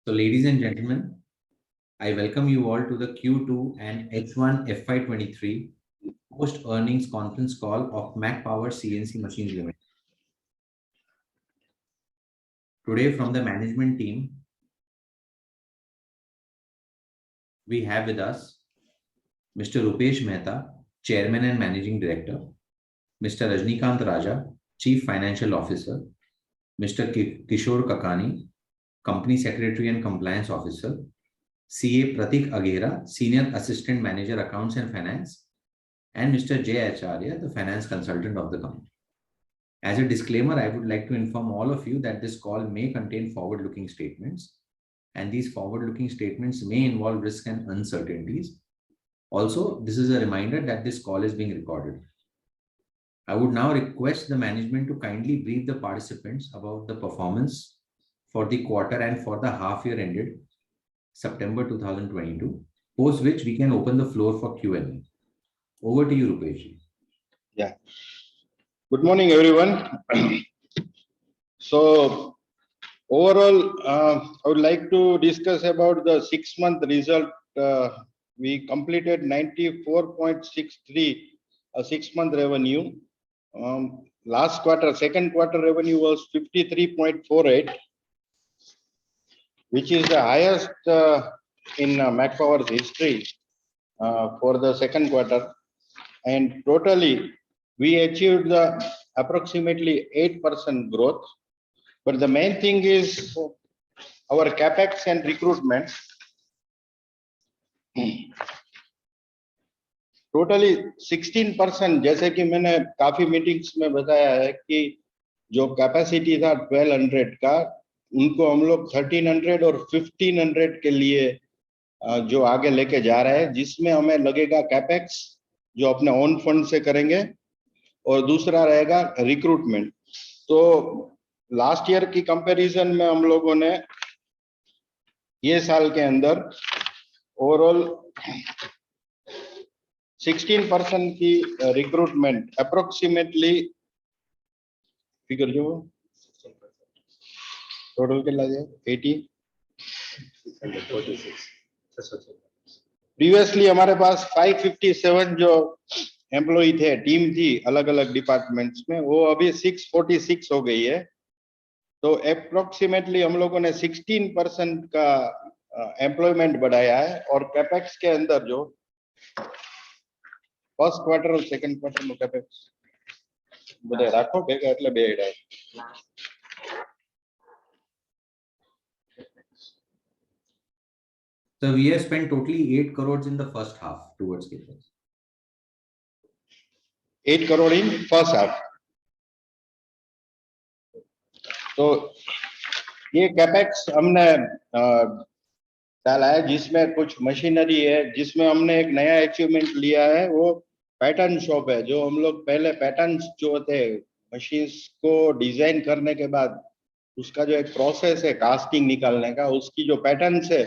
So, ladies and gentlemen, I welcome you all to the Q2 and H1 FY23 post earnings conference call of Mac Power CNC Machines Limited. Today, from the management team, we have with us Mr. Rupesh Mehta, Chairman and Managing Director, Mr. Rajnikant Raja, Chief Financial Officer, Mr. Kishore Kakani, Company Secretary and Compliance Officer, CA Pratik Aghera, Senior Assistant Manager Accounts and Finance, and Mr. Jay Acharya, the Finance Consultant of the company. As a disclaimer, I would like to inform all of you that this call may contain forward-looking statements, and these forward-looking statements may involve risks and uncertainties. Also, this is a reminder that this call is being recorded. I would now request the management to kindly brief the participants about the performance for the quarter and for the half year ended September 2022, post which we can open the floor for Q&A. Over to you, Rupesh. Yeah. Good morning, everyone. So, overall, I would like to discuss about the 6-month result. We completed 94.63 6-month revenue. Last quarter, second quarter revenue was 53.48, which is the highest in Mac Power's history for the second quarter. And totally, we achieved the approximately 8% growth. But the main thing is our capex and recruitment. Totally 16%, जैसे कि मैंने काफी meetings में बताया है कि जो capacity था 1200 का, उनको हम लोग 1300 और 1500 के लिए जो आगे लेके जा रहे हैं, जिसमें हमें लगेगा कैपेक्स जो अपने ओन फंड से करेंगे और दूसरा रहेगा रिक्रूटमेंट। तो लास्ट ईयर की कंपैरिजन में हम लोगों ने ये साल के अंदर ओवरऑल 16% की रिक्रूटमेंट अप्रोक्सीमेटली फिगर जो टोटल के लगे 80 प्रीवियसली हमारे पास 557 जो एम्प्लॉई थे, टीम थी अलग अलग डिपार्टमेंट्स में, वो अभी 646 हो गई है। तो अप्रोक्सीमेटली हम लोगों ने 16% का एम्प्लॉयमेंट बढ़ाया है। और कैपेक्स के अंदर जो फर्स्ट क्वार्टर और सेकंड क्वार्टर में कैपेक्स बड़े राखो बेगा એટલે બે હેડા। So we have spent totally 8 crores in the first half towards capex. 8 crore in first half। तो ये कैपेक्स हमने डाला है, जिसमें कुछ मशीनरी है, जिसमें हमने एक नया अचीवमेंट लिया है। वो पैटर्न शॉप है। जो हम लोग पहले पैटर्न्स जो होते हैं मशीन्स को डिजाइन करने के बाद उसका जो एक प्रोसेस है कास्टिंग निकालने का, उसकी जो पैटर्न्स है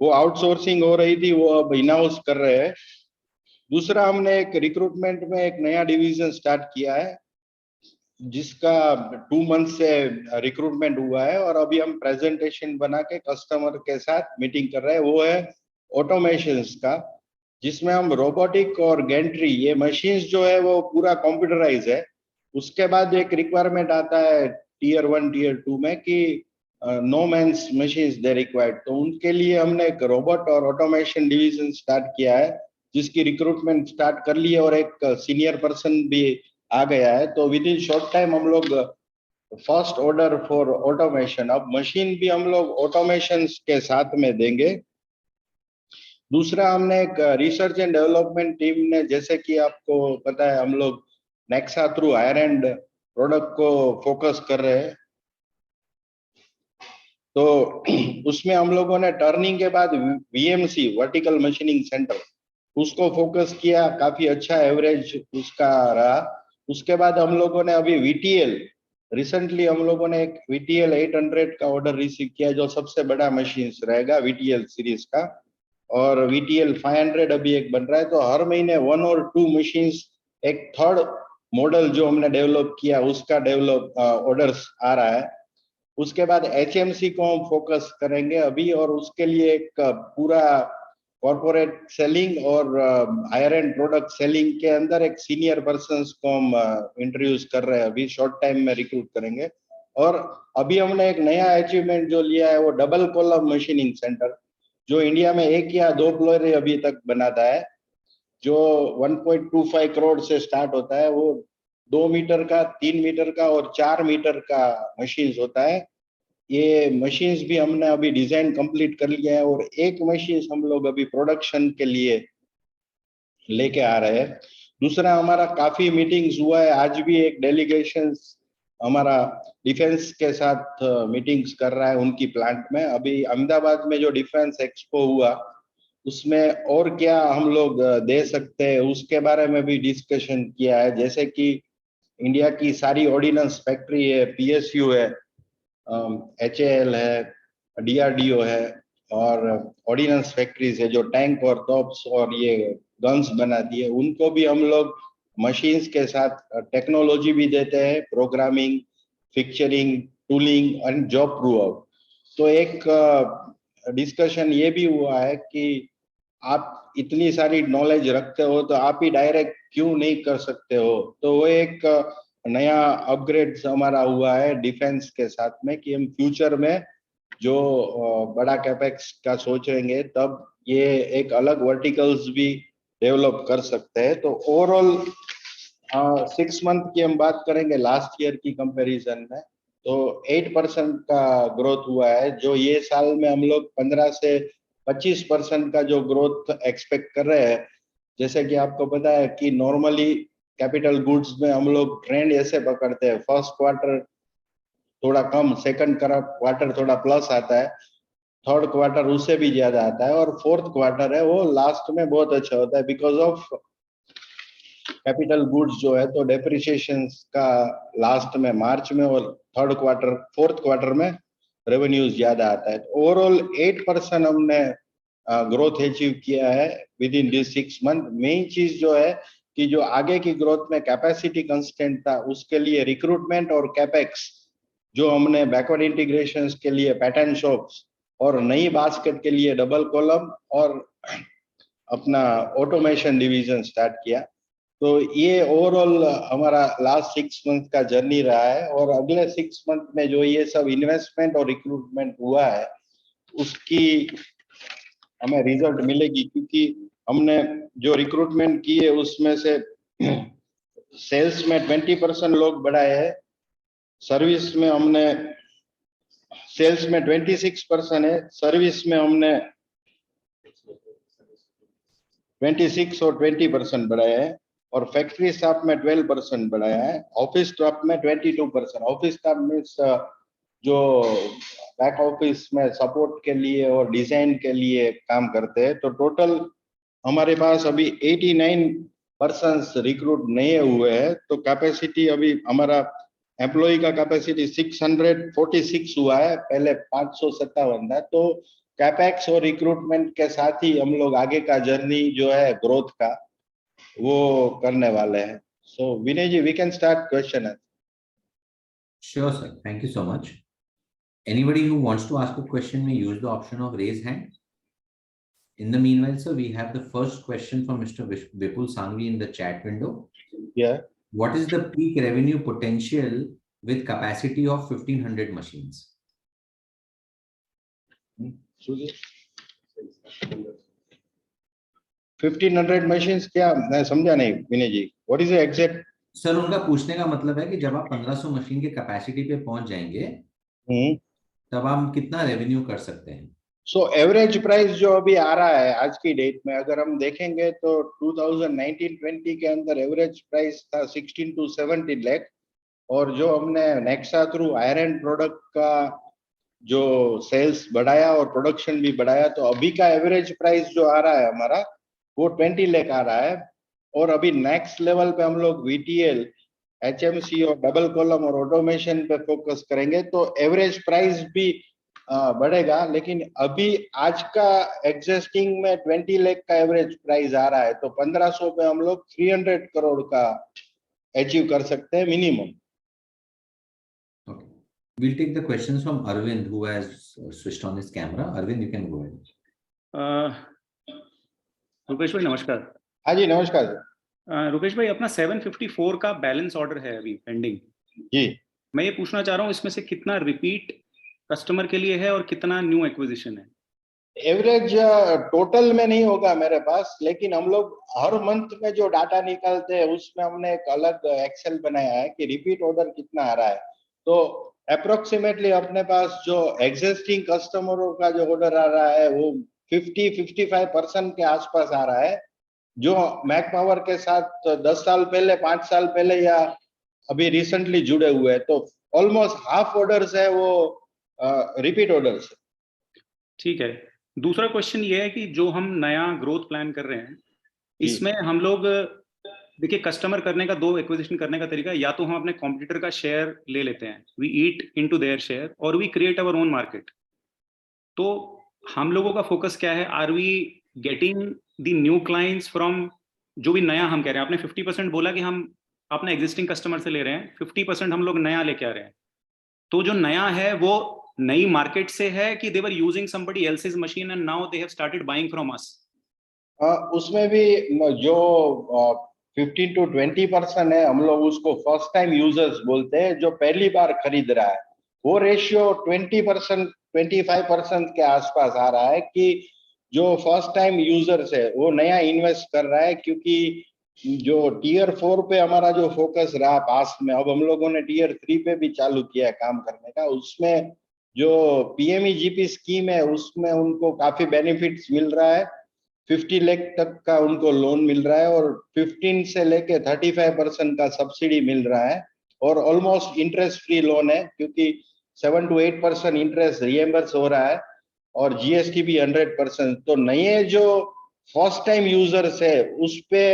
वो आउटसोर्सिंग हो रही थी, वो अब इन हाउस कर रहे हैं। दूसरा, हमने एक रिक्रूटमेंट में एक नया डिवीजन स्टार्ट किया है, जिसका 2 मंथ से रिक्रूटमेंट हुआ है और अभी हम प्रेजेंटेशन बना के कस्टमर के साथ मीटिंग कर रहे हैं। वो है ऑटोमेशंस का, जिसमें हम रोबोटिक और गैंट्री ये मशीन्स जो है वो पूरा कंप्यूटराइज है। उसके बाद एक रिक्वायरमेंट आता है टीयर 1 टीयर 2 में कि no man's machines they required, तो उनके लिए हमने एक रोबोट और ऑटोमेशन डिवीजन स्टार्ट किया है, जिसकी रिक्रूटमेंट स्टार्ट कर ली है और एक सीनियर पर्सन भी आ गया है। तो विद इन शॉर्ट टाइम हम लोग फर्स्ट ऑर्डर फॉर ऑटोमेशन, अब मशीन भी हम लोग ऑटोमेशन के साथ में देंगे। दूसरा, हमने एक रिसर्च एंड डेवलपमेंट टीम ने, जैसे कि आपको पता है, हम लोग Nexa through higher end product को फोकस कर रहे हैं। तो उसमें हम लोगों ने टर्निंग के बाद वीएमसी वर्टिकल मशीनिंग सेंटर उसको फोकस किया, काफी अच्छा एवरेज उसका रहा। उसके बाद हम लोगों ने अभी वीटीएल, रिसेंटली हम लोगों ने एक वीटीएल 800 का ऑर्डर रिसीव किया, जो सबसे बड़ा मशीन रहेगा वीटीएल सीरीज का। और वीटीएल 500 अभी एक बन रहा है। तो हर महीने 1 और 2 मशीन्स, एक थर्ड मॉडल जो हमने डेवलप किया उसका ऑर्डर्स आ रहा है। उसके बाद HMC को हम फोकस करेंगे अभी, और उसके लिए एक पूरा कॉर्पोरेट सेलिंग और हायर एंड प्रोडक्ट सेलिंग के अंदर एक सीनियर पर्सन्स को हम इंट्रोड्यूस कर रहे हैं, अभी शॉर्ट टाइम में रिक्रूट करेंगे। और अभी हमने एक नया अचीवमेंट जो लिया है वो डबल कॉलम मशीनिंग सेंटर, जो इंडिया में 1 या 2 प्लेयर अभी तक बनाता है, जो 1.25 करोड़ से स्टार्ट होता है। वो 2 मीटर का, 3 मीटर का और 4 मीटर का मशीन्स होता है। ये मशीन्स भी हमने अभी डिजाइन कंप्लीट कर लिया है, और एक मशीन हम लोग अभी प्रोडक्शन के लिए लेके आ रहे हैं। दूसरा, हमारा काफी मीटिंग्स हुआ है, आज भी एक डेलीगेशन हमारा डिफेंस के साथ मीटिंग्स कर रहा है उनकी प्लांट में। अभी अहमदाबाद में जो डिफेंस एक्सपो हुआ उसमें और क्या हम लोग दे सकते हैं उसके बारे में भी डिस्कशन किया है। जैसे कि इंडिया की सारी ऑर्डिनेंस फैक्ट्री है, PSU है, HAL है, DRDO है, और ऑर्डिनेंस फैक्ट्रीज है जो टैंक और तोप्स और ये गन्स बनाती है, उनको भी हम लोग मशीन्स के साथ टेक्नोलॉजी भी देते हैं, programming, fixturing, tooling and job prove out. तो एक डिस्कशन ये भी हुआ है कि आप इतनी सारी नॉलेज रखते हो तो आप ही डायरेक्ट क्यों नहीं कर सकते हो। तो वो एक नया अपग्रेड हमारा हुआ है डिफेंस के साथ में, कि हम फ्यूचर में जो बड़ा कैपेक्स का सोचेंगे तब ये एक अलग वर्टिकल्स भी डेवलप कर सकते हैं। तो ओवरऑल 6 मंथ की हम बात करेंगे लास्ट ईयर की कंपैरिजन में, तो 8% का ग्रोथ हुआ है। जो ये साल में हम लोग 15 से 25% का जो ग्रोथ एक्सपेक्ट कर रहे हैं। जैसे कि आपको पता है कि नॉर्मली कैपिटल गुड्स में हम लोग ट्रेंड ऐसे पकड़ते हैं, फर्स्ट क्वार्टर थोड़ा कम, सेकंड क्वार्टर थोड़ा प्लस आता है, थर्ड क्वार्टर उससे भी ज्यादा आता है, और फोर्थ क्वार्टर है वो लास्ट में बहुत अच्छा होता है बिकॉज ऑफ कैपिटल गुड्स जो है। तो डेप्रिसिएशन का लास्ट में मार्च में, और थर्ड क्वार्टर फोर्थ क्वार्टर में रेवेन्यूज ज्यादा आता है। ओवरऑल 8% हमने ग्रोथ अचीव किया है with in this 6 month. Main चीज जो है कि जो आगे की ग्रोथ में कैपेसिटी कंस्टेंट था, उसके लिए रिक्रूटमेंट और कैपेक्स जो हमने बैकवर्ड इंटीग्रेशन के लिए पैटर्न शॉप्स और नई बास्केट के लिए डबल कॉलम और अपना ऑटोमेशन डिवीजन स्टार्ट किया। तो ये ओवरऑल हमारा लास्ट 6 मंथ का जर्नी रहा है, और अगले 6 मंथ में जो ये सब इन्वेस्टमेंट और रिक्रूटमेंट हुआ है उसकी हमें रिजल्ट मिलेगी, क्योंकि हमने जो रिक्रूटमेंट की है उसमें से सेल्स में 20% लोग बढ़ाए हैं, सर्विस में हमने सेल्स में 26% है, सर्विस में हमने 26 और 20% बढ़ाया है, और फैक्ट्री स्टाफ में 12% बढ़ाया है, ऑफिस स्टाफ में 22%। ऑफिस स्टाफ में जो बैक ऑफिस में सपोर्ट के लिए और डिजाइन के लिए काम करते हैं। तो टोटल हमारे पास अभी 89% रिक्रूट नए हुए हैं। तो कैपेसिटी अभी हमारा एम्प्लॉय का कैपेसिटी 646 हुआ है, पहले 557 था। तो कैपेक्स और रिक्रूटमेंट के साथ ही हम लोग आगे का जर्नी जो है ग्रोथ का वो करने वाले हैं। So Vinay ji, we can start question. Sure, sir. Thank you so much. Anybody who wants to ask a question may use the option of raise hand. In the meanwhile, sir, we have the first question from Mr. Vipul Sangvi in the chat window. Yeah. What is the peak revenue potential with capacity of 1500 machines? 1500 machines क्या, मैं समझा नहीं Vinay ji, what is the exact? Sir, उनका पूछने का मतलब है कि जब आप 1500 मशीन के कैपेसिटी पे पहुंच जाएंगे तब आप कितना रेवेन्यू कर सकते हैं। सो एवरेज प्राइस जो अभी आ रहा है आज की डेट में, अगर हम देखेंगे तो 2019-20 के अंदर एवरेज प्राइस था 16 to 17 लाख, और जो हमने Nexa through higher end product का जो सेल्स बढ़ाया और प्रोडक्शन भी बढ़ाया, तो अभी का एवरेज प्राइस जो आ रहा है हमारा वो 20 लाख आ रहा है। और अभी नेक्स्ट लेवल पे हम लोग VTL, HMC और डबल कॉलम और ऑटोमेशन पे फोकस करेंगे, तो एवरेज प्राइस भी बढ़ेगा। लेकिन अभी आज का एग्जिस्टिंग में 20 लाख का एवरेज प्राइस आ रहा है, तो 1500 पे हम लोग 300 करोड़ का अचीव कर सकते हैं minimum. We'll take the questions from Arvind, who has switched on his camera. Arvind, you can go ahead. Rupesh भाई नमस्कार। हाँ जी नमस्कार सर। रुपेश भाई अपना 754 का बैलेंस ऑर्डर है अभी पेंडिंग जी। मैं ये पूछना चाह रहा हूँ इसमें से कितना रिपीट कस्टमर के लिए है और कितना न्यू एक्विजिशन है? एवरेज टोटल में नहीं होगा मेरे पास, लेकिन हम लोग हर मंथ में जो डाटा निकालते हैं उसमें हमने एक अलग एक्सेल बनाया है कि रिपीट ऑर्डर कितना आ रहा है। तो अप्रोक्सीमेटली अपने पास जो एग्जिस्टिंग कस्टमरों का जो ऑर्डर आ रहा है वो 50-55% के आसपास आ रहा है, जो मैक पावर के साथ 10 साल पहले 5 साल पहले या अभी रिसेंटली जुड़े हुए हैं। तो ऑलमोस्ट हाफ ऑर्डर्स है वो रिपीट ऑर्डर्स। ठीक है। दूसरा क्वेश्चन ये है कि जो हम नया ग्रोथ प्लान कर रहे हैं इसमें हम लोग देखिए कस्टमर करने का दो एक्विजिशन करने का तरीका, या तो हम अपने कॉम्पिटिटर का शेयर ले लेते हैं, we eat into their share, और we create our own market. तो हम लोगों का फोकस क्या है? Are we getting the new clients from, जो भी नया हम कह रहे हैं, आपने 50% बोला कि हम अपने एग्जिस्टिंग कस्टमर से ले रहे हैं, 50% हम लोग नया लेके आ रहे हैं। तो जो नया है वो नई मार्केट से है कि they were using somebody else's machine and now they have started buying from us? उसमें भी जो 15 to 20% है, हम लोग उसको फर्स्ट टाइम यूजर्स बोलते हैं, जो पहली बार खरीद रहा है। वो रेशियो 20% 25% के आसपास आ रहा है कि जो फर्स्ट टाइम यूजर्स है वो नया इन्वेस्ट कर रहा है, क्योंकि जो टीयर 4 पे हमारा जो फोकस रहा पास्ट में, अब हम लोगों ने टीयर 3 पे भी चालू किया है काम करने का। उसमें जो पीएमईजीपी स्कीम है उसमें उनको काफी बेनिफिट्स मिल रहा है। 50 लाख तक का उनको लोन मिल रहा है और 15 से लेके 35% का सब्सिडी मिल रहा है, और ऑलमोस्ट इंटरेस्ट फ्री लोन है, क्योंकि 7 to 8% इंटरेस्ट रिएम्बर्स हो रहा है और जीएसटी भी 100%। तो नए जो फर्स्ट टाइम यूजर्स है उस पे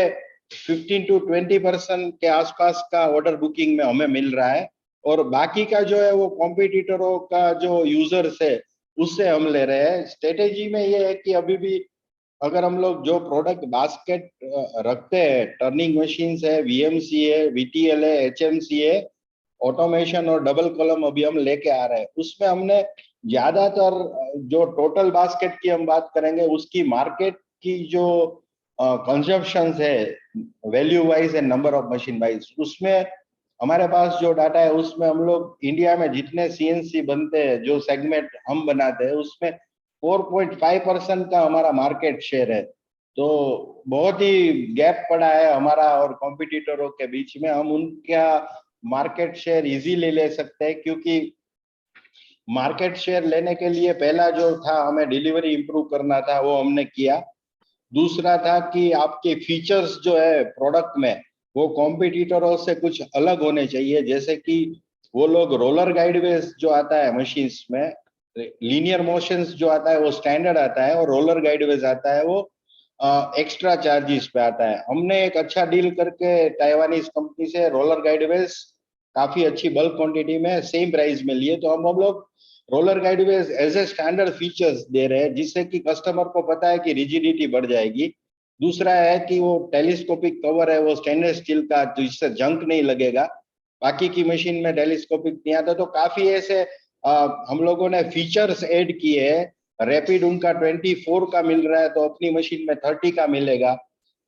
15 to 20% के आसपास का ऑर्डर बुकिंग में हमें मिल रहा है, और बाकी का जो है वो कॉम्पिटिटरों का जो यूजर्स है उससे हम ले रहे हैं। स्ट्रेटेजी में ये है कि अभी भी अगर हम लोग जो प्रोडक्ट बास्केट रखते हैं, टर्निंग मशीन्स है, वीएमसी है, वीटीएल है, एचएमसी है, ऑटोमेशन और डबल कॉलम अभी हम लेके आ रहे हैं, उसमें हमने ज्यादातर जो टोटल बास्केट की हम बात करेंगे उसकी मार्केट की जो कंजप्शन है value wise and number of machine wise, उसमें हमारे पास जो डाटा है उसमें हम लोग इंडिया में जितने सीएनसी बनते हैं जो सेगमेंट हम बनाते हैं उसमें 4.5% का हमारा मार्केट शेयर है। तो बहुत ही गैप पड़ा है हमारा और कॉम्पिटिटरों के बीच में। हम उनका मार्केट शेयर इजीली ले सकते हैं, क्योंकि मार्केट शेयर लेने के लिए पहला जो था हमें डिलीवरी इंप्रूव करना था, वो हमने किया। दूसरा था कि आपके फीचर्स जो है प्रोडक्ट में वो कॉम्पिटिटरों से कुछ अलग होने चाहिए, जैसे कि वो लोग रोलर गाइडवेज जो आता है मशीन्स में, लीनियर मोशंस जो आता है वो स्टैंडर्ड आता है, और रोलर गाइडवेज आता है वो एक्स्ट्रा चार्जेस पे आता है। हमने एक अच्छा डील करके ताइवानीज कंपनी से रोलर गाइडवेज काफी अच्छी बल्क क्वांटिटी में सेम प्राइस में लिए, तो हम लोग roller guideways as a standard features दे रहे हैं, जिससे कि कस्टमर को पता है कि रिजिडिटी बढ़ जाएगी। दूसरा है कि वो टेलीस्कोपिक कवर है वो स्टेनलेस स्टील का, तो इससे जंक नहीं लगेगा। बाकी की मशीन में टेलीस्कोपिक नहीं आता। तो काफी ऐसे हम लोगों ने फीचर्स ऐड किए हैं। रैपिड उनका 24 का मिल रहा है, तो अपनी मशीन में 30 का मिलेगा।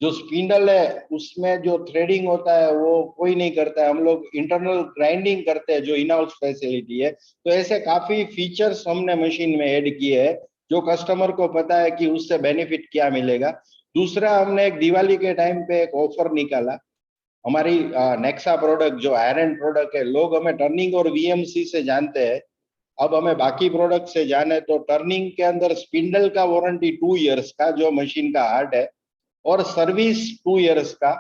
जो स्पिंडल है उसमें जो थ्रेडिंग होता है वो कोई नहीं करता है, हम लोग इंटरनल ग्राइंडिंग करते हैं जो इन हाउस फैसिलिटी है। तो ऐसे काफी फीचर्स हमने मशीन में ऐड किए हैं जो कस्टमर को पता है कि उससे बेनिफिट क्या मिलेगा। दूसरा, हमने एक दिवाली के टाइम पे एक ऑफर निकाला। हमारी नेक्सा प्रोडक्ट जो आयरन प्रोडक्ट है, लोग हमें टर्निंग और वीएमसी से जानते हैं, अब हमें बाकी प्रोडक्ट से जाने। तो टर्निंग के अंदर स्पिंडल का वारंटी 2 इयर्स का जो मशीन का हार्ट है, और सर्विस 2 इयर्स का,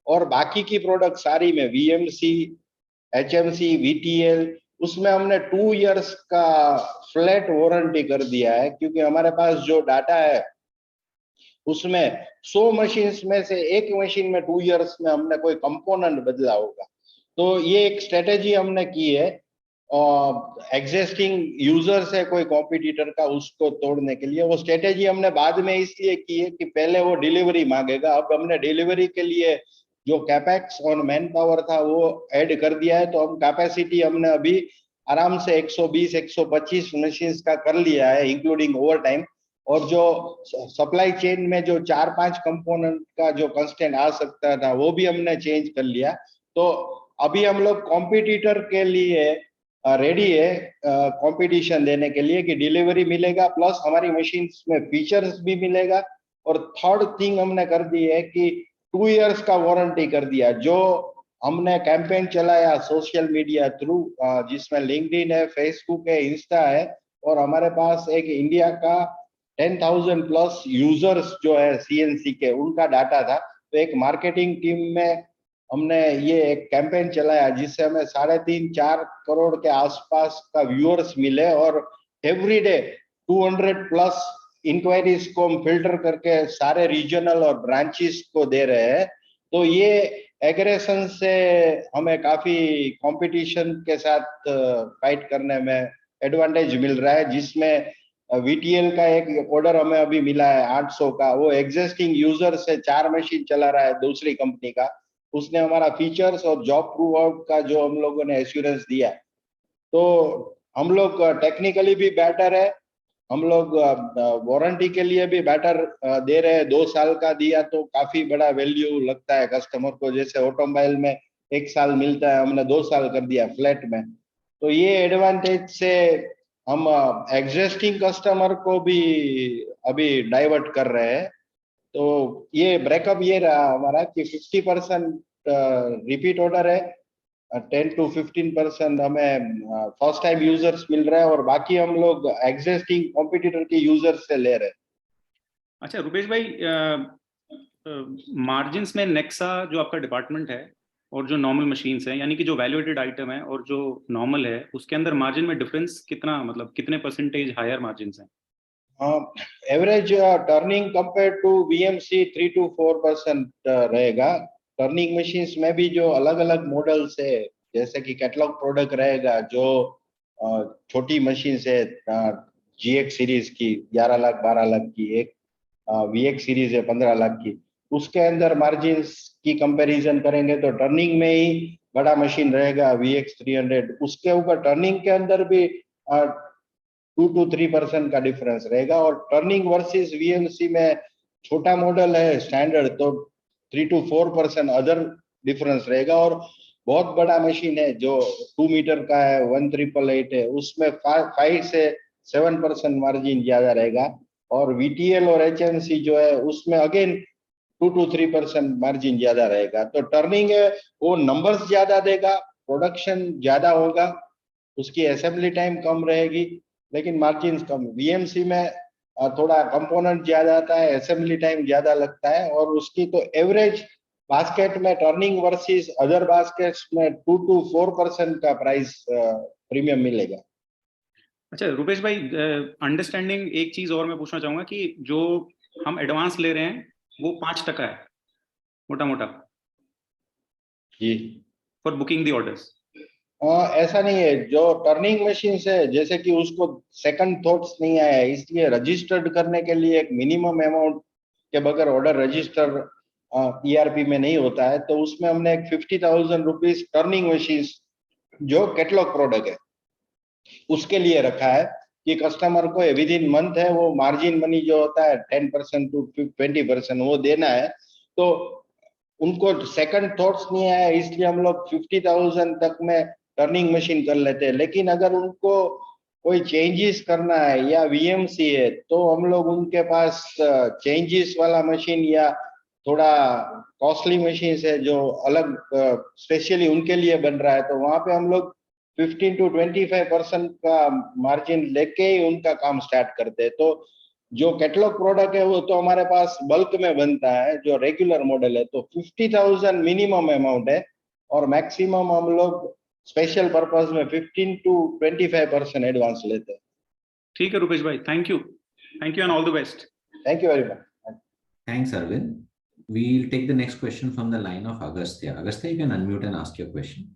और बाकी की प्रोडक्ट सारी में वीएमसी, एचएमसी, वीटीएल, उसमें हमने 2 इयर्स का फ्लैट वारंटी कर दिया है, क्योंकि हमारे पास जो डाटा है उसमें 100 मशीन्स में से एक मशीन में 2 इयर्स में हमने कोई कंपोनेंट बदला होगा। तो ये एक स्ट्रेटेजी हमने की है और एग्जिस्टिंग यूजर्स है कोई कॉम्पिटिटर का, उसको तोड़ने के लिए। वो स्ट्रेटेजी हमने बाद में इसलिए की है कि पहले वो डिलीवरी मांगेगा, अब हमने डिलीवरी के लिए जो कैपेक्स और मैन पावर था वो ऐड कर दिया है। तो हम कैपेसिटी हमने अभी आराम से 120-125 मशीन्स का कर लिया है, इंक्लूडिंग ओवर टाइम। और जो सप्लाई चेन में जो 4-5 कंपोनेंट का जो कंस्टेंट आ सकता था वो भी हमने चेंज कर लिया। तो अभी हम लोग कॉम्पिटिटर के लिए रेडी है कंपटीशन देने के लिए कि डिलीवरी मिलेगा प्लस हमारी मशीन्स में फीचर्स भी मिलेगा। और थर्ड थिंग हमने कर दी है कि 2 इयर्स का वारंटी कर दिया। जो हमने कैंपेन चलाया सोशल मीडिया थ्रू, जिसमें लिंक्डइन है, फेसबुक है, इंस्टा है, और हमारे पास एक इंडिया का 10,000 प्लस यूजर्स जो है सीएनसी के, उनका डाटा था। तो एक मार्केटिंग टीम में हमने ये एक कैंपेन चलाया जिससे हमें 3.5-4 करोड़ के आसपास का व्यूअर्स मिले। और एवरी डे 200 प्लस इंक्वायरीज को हम फिल्टर करके सारे रीजनल और ब्रांचेस को दे रहे हैं। तो ये एग्रेशन से हमें काफी कंपटीशन के साथ फाइट करने में एडवांटेज मिल रहा है, जिसमें वीटीएल का एक ऑर्डर हमें अभी मिला है 800 का। वो एग्जिस्टिंग यूजर से 4 मशीन चला रहा है दूसरी कंपनी का। उसने हमारा फीचर्स और जॉब प्रूव आउट का जो हम लोगों ने एश्योरेंस दिया, तो हम लोग टेक्निकली भी बेटर है, हम लोग वारंटी के लिए भी बेटर दे रहे हैं। 2 साल का दिया तो काफी बड़ा वैल्यू लगता है कस्टमर को, जैसे ऑटोमोबाइल में 1 साल मिलता है, हमने 2 साल कर दिया फ्लैट में। तो ये एडवांटेज से हम एग्जिस्टिंग कस्टमर को भी अभी डाइवर्ट कर रहे हैं। तो ये ब्रेकअप ये रहा हमारा कि 50% रिपीट ऑर्डर है, 10 to 15% हमें फर्स्ट टाइम यूजर्स मिल रहा है, और बाकी हम लोग एग्जिस्टिंग कॉम्पिटिटर के यूजर्स से ले रहे हैं। अच्छा रुपेश भाई, मार्जिन्स में नेक्सा जो आपका डिपार्टमेंट है और जो नॉर्मल मशीन्स हैं, यानी कि जो वैल्यूएटेड आइटम है और जो नॉर्मल है, उसके अंदर मार्जिन में डिफरेंस कितना, मतलब कितने परसेंटेज हायर मार्जिन्स हैं? Average turning compare to VMC 3 to 4% रहेगा। टर्निंग मशीन्स में भी जो अलग अलग मॉडल्स है, जैसे कि कैटलॉग प्रोडक्ट रहेगा, जो छोटी मशीन है जीएक्स सीरीज की 11 लाख 12 लाख की, एक वीएक्स सीरीज है 15 लाख की, उसके अंदर मार्जिन्स की कंपैरिजन करेंगे तो टर्निंग में ही बड़ा मशीन रहेगा वीएक्स 300। उसके ऊपर टर्निंग के अंदर भी 2 to 3% का डिफरेंस रहेगा। और टर्निंग वर्सेस वीएमसी में छोटा मॉडल है स्टैंडर्ड, तो 3 to 4% अदर डिफरेंस रहेगा। और बहुत बड़ा मशीन है जो 2 मीटर का है, 1888 है, उसमें 5 से 7% मार्जिन ज्यादा रहेगा। और वीटीएल और एचएमसी जो है उसमें अगेन 2 to 3% मार्जिन ज्यादा रहेगा। तो टर्निंग है वो नंबर्स ज्यादा देगा, प्रोडक्शन ज्यादा होगा, उसकी असेंबली टाइम कम रहेगी, लेकिन मार्जिन कम। वीएमसी में थोड़ा कंपोनेंट ज्यादा आता है, असेंबली टाइम ज्यादा लगता है, और उसकी तो एवरेज बास्केट में टर्निंग वर्सेस अदर बास्केट्स में 2 to 4% का प्राइस प्रीमियम मिलेगा। अच्छा रुपेश भाई, अंडरस्टैंडिंग एक चीज और मैं पूछना चाहूंगा कि जो हम एडवांस ले रहे हैं वो 5% है मोटा मोटा जी, फॉर बुकिंग दी ऑर्डर्स? ऐसा नहीं है। जो टर्निंग मशीन है, जैसे कि उसको सेकंड थॉट्स नहीं आया है, इसलिए रजिस्टर्ड करने के लिए एक मिनिमम अमाउंट के बगैर ऑर्डर रजिस्टर ईआरपी में नहीं होता है। तो उसमें हमने एक 50,000 रुपीज टर्निंग मशीन जो कैटलॉग प्रोडक्ट है उसके लिए रखा है कि कस्टमर को विद इन मंथ है वो मार्जिन मनी जो होता है 10% to 20% वो देना है। तो उनको सेकंड थॉट्स नहीं आया, इसलिए हम लोग 50,000 तक में टर्निंग मशीन कर लेते हैं। लेकिन अगर उनको कोई चेंजेस करना है या वीएमसी है, तो हम लोग उनके पास चेंजेस वाला मशीन या थोड़ा कॉस्टली मशीन है जो अलग स्पेशली उनके लिए बन रहा है, तो वहां पे हम लोग 15 to 25% का मार्जिन लेके ही उनका काम स्टार्ट करते हैं। तो जो कैटलॉग प्रोडक्ट है वो तो हमारे पास बल्क में बनता है, जो रेगुलर मॉडल है तो 50,000 मिनिमम अमाउंट है, और मैक्सिमम हम लोग स्पेशल पर्पस में 15 to 25% एडवांस लेते हैं। ठीक है रुपेश भाई, thank you and all the best. Thank you very much. Thanks, Arvind. We'll take the next question from the line of Agastya. Agastya, you can unmute and ask your question.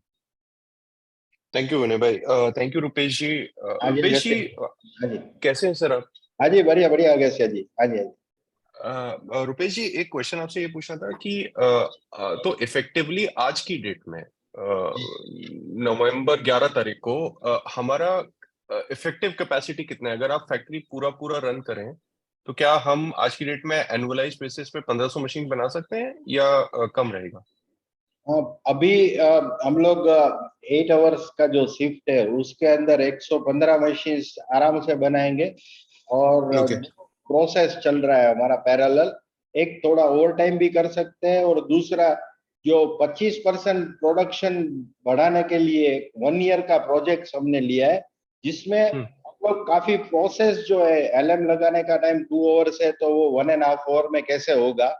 Thank you Vinay bhai. Thank you Rupesh ji. Rupesh ji हाँ जी, कैसे हैं sir आप? हाँ जी, बढ़िया बढ़िया अगस्त्य जी। हाँ जी, हाँ जी। रुपेश जी एक क्वेश्चन आपसे ये पूछना था कि तो इफेक्टिवली आज की डेट में नवंबर 11 तारीख को हमारा इफेक्टिव कैपेसिटी कितना है? अगर आप फैक्ट्री पूरा पूरा रन करें तो क्या हम आज की डेट में एनुअलाइज बेसिस पे 1500 मशीन बना सकते हैं या कम रहेगा? अभी हम लोग 8 आवर्स का जो शिफ्ट है उसके अंदर 115 मशीन आराम से बनाएंगे। और ओके। प्रोसेस चल रहा है हमारा पैरेलल, एक थोड़ा ओवर टाइम भी कर सकते हैं। और दूसरा जो 25% प्रोडक्शन बढ़ाने के लिए 1 ईयर का प्रोजेक्ट हमने लिया है, जिसमें हम लोग काफी प्रोसेस जो है, एलएम लगाने का टाइम 2 आवर्स है तो वो 1.5 आवर में कैसे होगा,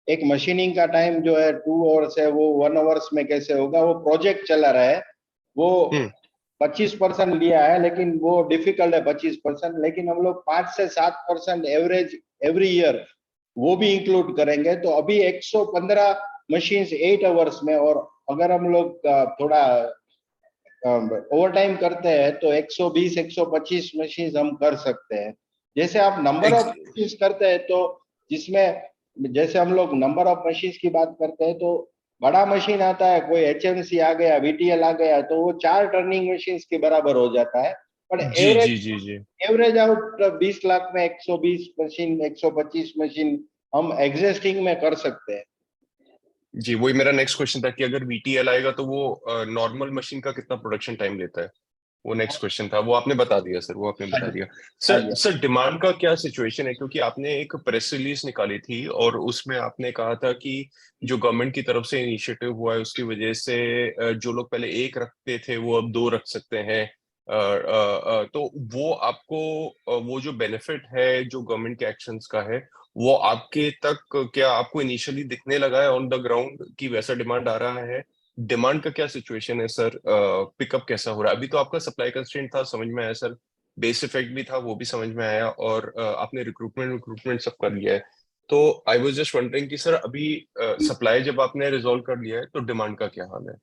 एक मशीनिंग का टाइम जो है 2 आवर्स है वो 1 आवर्स में कैसे होगा, वो प्रोजेक्ट चला रहा है। वो 25% लिया है, लेकिन वो डिफिकल्ट है 25%, लेकिन हम लोग 5 से 7% एवरेज एवरी ईयर वो भी इंक्लूड करेंगे। तो अभी 115 मशीन 8 आवर्स में, और अगर हम लोग थोड़ा ओवर टाइम करते हैं तो 120-125 मशीन हम कर सकते हैं। जैसे आप नंबर ऑफ मशीन करते हैं तो जिसमें, जैसे हम लोग नंबर ऑफ मशीन की बात करते हैं तो बड़ा मशीन आता है, कोई एचएमसी आ गया, वीटीएल आ गया, तो वो 4 टर्निंग मशीन के बराबर हो जाता है। पर जी जी जी जी एवरेज आउट 20 लाख में 120 मशीन 125 मशीन हम एग्जिस्टिंग में कर सकते हैं। जी, वही मेरा नेक्स्ट क्वेश्चन था कि अगर वीटीएल आएगा तो वो नॉर्मल मशीन का कितना प्रोडक्शन टाइम लेता है? वो नेक्स्ट क्वेश्चन था, वो आपने बता दिया सर, वो आपने बता दिया। सर डिमांड का क्या सिचुएशन है? क्योंकि आपने एक प्रेस रिलीज निकाली थी और उसमें आपने कहा था कि जो गवर्नमेंट की तरफ से इनिशिएटिव हुआ है उसकी वजह से जो लोग पहले एक रखते थे वो अब 2 रख सकते हैं। तो वो आपको वो जो बेनिफिट है जो गवर्नमेंट के एक्शंस का है, वो आपके तक क्या आपको इनिशियली दिखने लगा है ऑन द ग्राउंड कि वैसा डिमांड आ रहा है? डिमांड का क्या सिचुएशन है सर? पिकअप कैसा हो रहा है? अभी तो आपका सप्लाई कंस्ट्रेंट था, समझ में आया सर। बेस इफेक्ट भी था, वो भी समझ में आया। और आपने रिक्रूटमेंट सब कर लिया है। तो आई वाज जस्ट वंडरिंग कि सर अभी सप्लाई जब आपने रिजॉल्व कर लिया है तो डिमांड का क्या हाल है?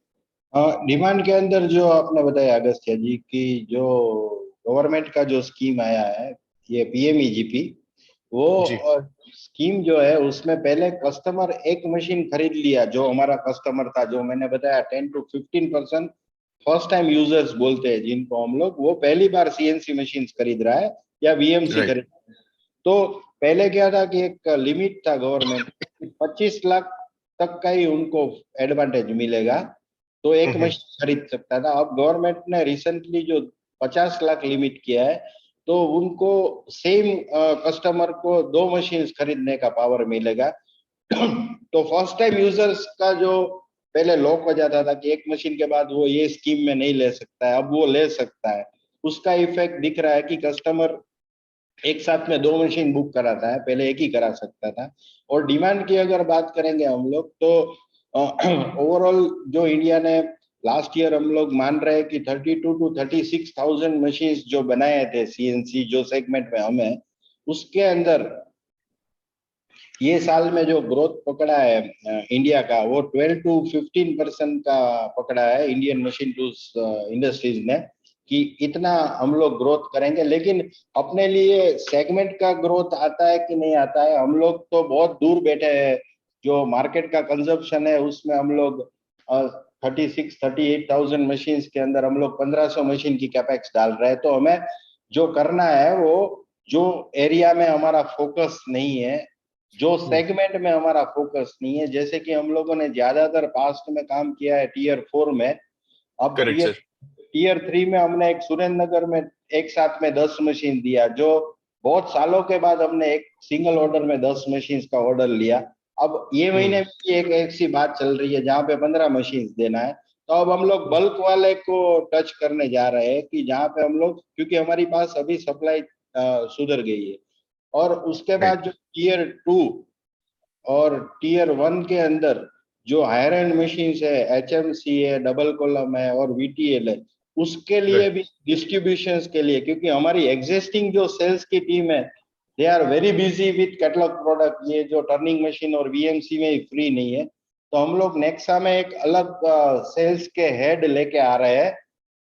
डिमांड के अंदर जो आपने बताया अगस्त्य जी की, जो गवर्नमेंट का जो स्कीम आया है, ये पीएमईजीपी, वो जी स्कीम जो है उसमें पहले कस्टमर एक मशीन खरीद लिया, जो हमारा कस्टमर था, जो मैंने बताया 10 to 15% फर्स्ट टाइम यूजर्स बोलते हैं जिनको हम लोग, वो पहली बार सीएनसी मशीन खरीद रहा है या वीएमसी राइट। खरीद रहा है। तो पहले क्या था कि एक लिमिट था गवर्नमेंट, 25 लाख तक का ही उनको एडवांटेज मिलेगा, तो एक मशीन खरीद सकता था। अब गवर्नमेंट ने रिसेंटली जो 50 लाख लिमिट किया है, तो उनको सेम कस्टमर को 2 मशीन खरीदने का पावर मिलेगा। तो फर्स्ट टाइम यूजर्स का जो पहले लॉक हो जाता था कि एक मशीन के बाद वो ये स्कीम में नहीं ले सकता है, अब वो ले सकता है। उसका इफेक्ट दिख रहा है कि कस्टमर एक साथ में 2 मशीन बुक कराता है, पहले एक ही करा सकता था। और डिमांड की अगर बात करेंगे हम लोग तो ओवरऑल जो इंडिया ने लास्ट ईयर, हम लोग मान रहे हैं कि 32 to 36,000 मशीन जो बनाए थे सीएनसी जो सेगमेंट में हमें, उसके अंदर ये साल में जो ग्रोथ पकड़ा है इंडिया का, वो 12 to 15% का पकड़ा है इंडियन मशीन टूल्स इंडस्ट्रीज ने, कि इतना हम लोग ग्रोथ करेंगे। लेकिन अपने लिए सेगमेंट का ग्रोथ आता है कि नहीं आता है, हम लोग तो बहुत दूर बैठे हैं। जो मार्केट का कंजप्शन है उसमें हम लोग 36-38,000 मशीन के अंदर हम लोग 1500 मशीन की कैपेक्स डाल रहे हैं। तो हमें जो करना है, वो जो एरिया में हमारा फोकस नहीं है, जो सेगमेंट में हमारा फोकस नहीं है, जैसे कि हम लोगों ने ज्यादातर पास्ट में काम किया है टीयर 4 में, अब करेक्ट सर। टीयर 3 में हमने एक सुरेंद्र नगर में एक साथ में 10 मशीन दिया, जो बहुत सालों के बाद हमने एक सिंगल ऑर्डर में 10 मशीन का ऑर्डर लिया। अब ये महीने में एक ऐसी बात चल रही है जहाँ पे 15 मशीन देना है। तो अब हम लोग बल्क वाले को टच करने जा रहे हैं, कि जहाँ पे हम लोग, क्योंकि हमारी पास अभी सप्लाई सुधर गई है। और उसके बाद राइट जो टीयर 2 और टीयर 1 के अंदर जो हायर एंड मशीन है, एचएमसी है, डबल कॉलम है और वीटीएल है, उसके लिए राइट भी डिस्ट्रीब्यूशन के लिए, क्योंकि हमारी एग्जिस्टिंग जो सेल्स की टीम है, they are very busy with catalog product, ये जो टर्निंग मशीन और वीएमसी में फ्री नहीं है। तो हम लोग नेक्सा में एक अलग सेल्स के हेड लेके आ रहे हैं,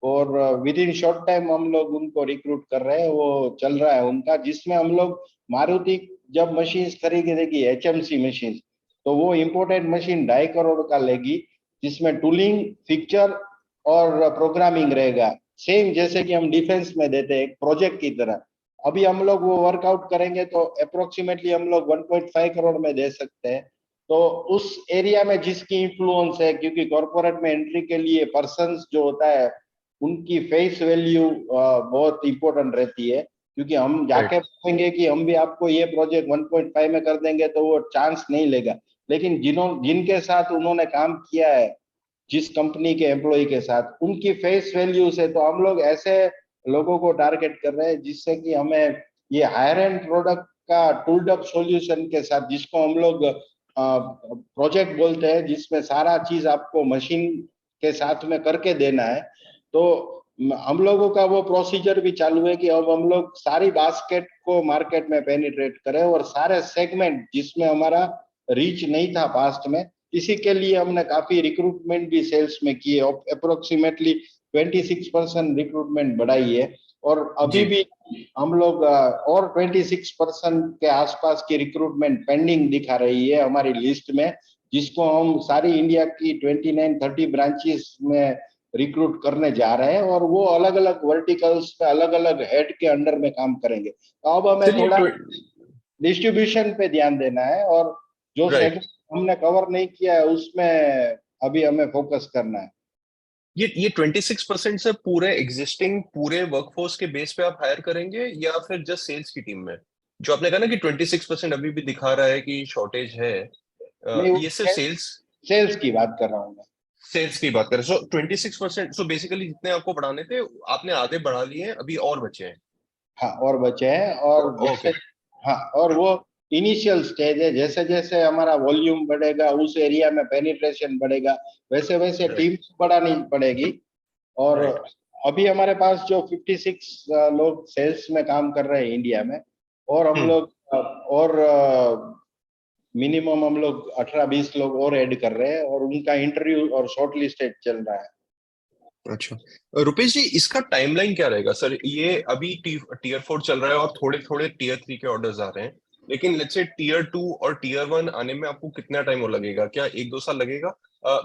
और विद इन शॉर्ट टाइम हम लोग उनको रिक्रूट कर रहे हैं, वो चल रहा है उनका, जिसमें हम लोग मारुति जब मशीन खरीदेगी एचएमसी मशीन, तो वो इम्पोर्टेड मशीन 2.5 करोड़ का लेगी, जिसमें टूलिंग, फिक्चर और प्रोग्रामिंग रहेगा, सेम जैसे कि हम डिफेंस में देते हैं एक प्रोजेक्ट की तरह। अभी हम लोग वो वर्कआउट करेंगे तो अप्रोक्सीमेटली हम लोग 1.5 करोड़ में दे सकते हैं। तो उस एरिया में जिसकी इन्फ्लुएंस है, क्योंकि कॉर्पोरेट में एंट्री के लिए पर्सन्स जो होता है उनकी फेस वैल्यू बहुत इंपॉर्टेंट रहती है, क्योंकि हम जाके बोलेंगे कि हम भी आपको ये प्रोजेक्ट 1.5 में कर देंगे तो वो चांस नहीं लेगा। लेकिन जिनके साथ उन्होंने काम किया है, जिस कंपनी के एम्प्लॉय के साथ, उनकी फेस वैल्यू से, तो हम लोग ऐसे लोगों को टारगेट कर रहे हैं जिससे कि हमें ये हायर एंड प्रोडक्ट का टूल्ड अप सॉल्यूशन के साथ, जिसको हम लोग प्रोजेक्ट बोलते हैं, जिसमें सारा चीज आपको मशीन के साथ में करके देना है। तो हम लोगों का वो प्रोसीजर भी चालू है कि अब हम लोग सारी बास्केट को मार्केट में पेनिट्रेट करें और सारे सेगमेंट जिसमें हमारा रीच नहीं था पास्ट में, इसी के लिए हमने काफी रिक्रूटमेंट भी सेल्स में किए, अप्रोक्सीमेटली 26% रिक्रूटमेंट बढ़ाई है। और अभी भी हम लोग और 26% के आसपास की रिक्रूटमेंट पेंडिंग दिखा रही है हमारी लिस्ट में, जिसको हम सारी इंडिया की 29-30 ब्रांचेस में रिक्रूट करने जा रहे हैं, और वो अलग अलग वर्टिकल्स में अलग अलग हेड के अंडर में काम करेंगे। तो अब हमें थोड़ा डिस्ट्रीब्यूशन पे ध्यान देना है, और जो सेगमेंट हमने कवर नहीं किया है उसमें अभी हमें फोकस करना है। ये 26% से पूरे एग्जिस्टिंग पूरे वर्कफोर्स के बेस पे आप हायर करेंगे या फिर जस्ट सेल्स की टीम में? जो आपने कहा ना कि 26% अभी भी दिखा रहा है कि शॉर्टेज है, नहीं, ये सिर्फ सेल्स की बात कर रहा हूँ मैं। सेल्स की बात करें सो 26%, सो बेसिकली जितने आपको बढ़ाने थे आपने आधे बढ़ा लिए हैं, अभी और बचे हैं। हाँ, और बचे हैं, और ओके। जैसे, हाँ, और वो इनिशियल स्टेज है, जैसे जैसे हमारा वॉल्यूम बढ़ेगा, उस एरिया में पेनिट्रेशन बढ़ेगा, वैसे वैसे टीम बढ़ानी पड़ेगी। और राइट। अभी हमारे पास जो 56 लोग सेल्स में काम कर रहे हैं इंडिया में, और हम लोग और मिनिमम हम लोग 18-20 लोग और ऐड कर रहे हैं, और उनका इंटरव्यू और शॉर्ट लिस्टेड चल रहा है। अच्छा, रुपेश जी, इसका टाइमलाइन क्या रहेगा सर? ये अभी टीयर 4 चल रहा है और थोड़े थोड़े टीयर 3 के ऑर्डर्स आ रहे हैं, लेकिन लेट्स से टीयर 2 और टीयर 1 आने में आपको कितना टाइम और लगेगा? क्या 1-2 साल लगेगा?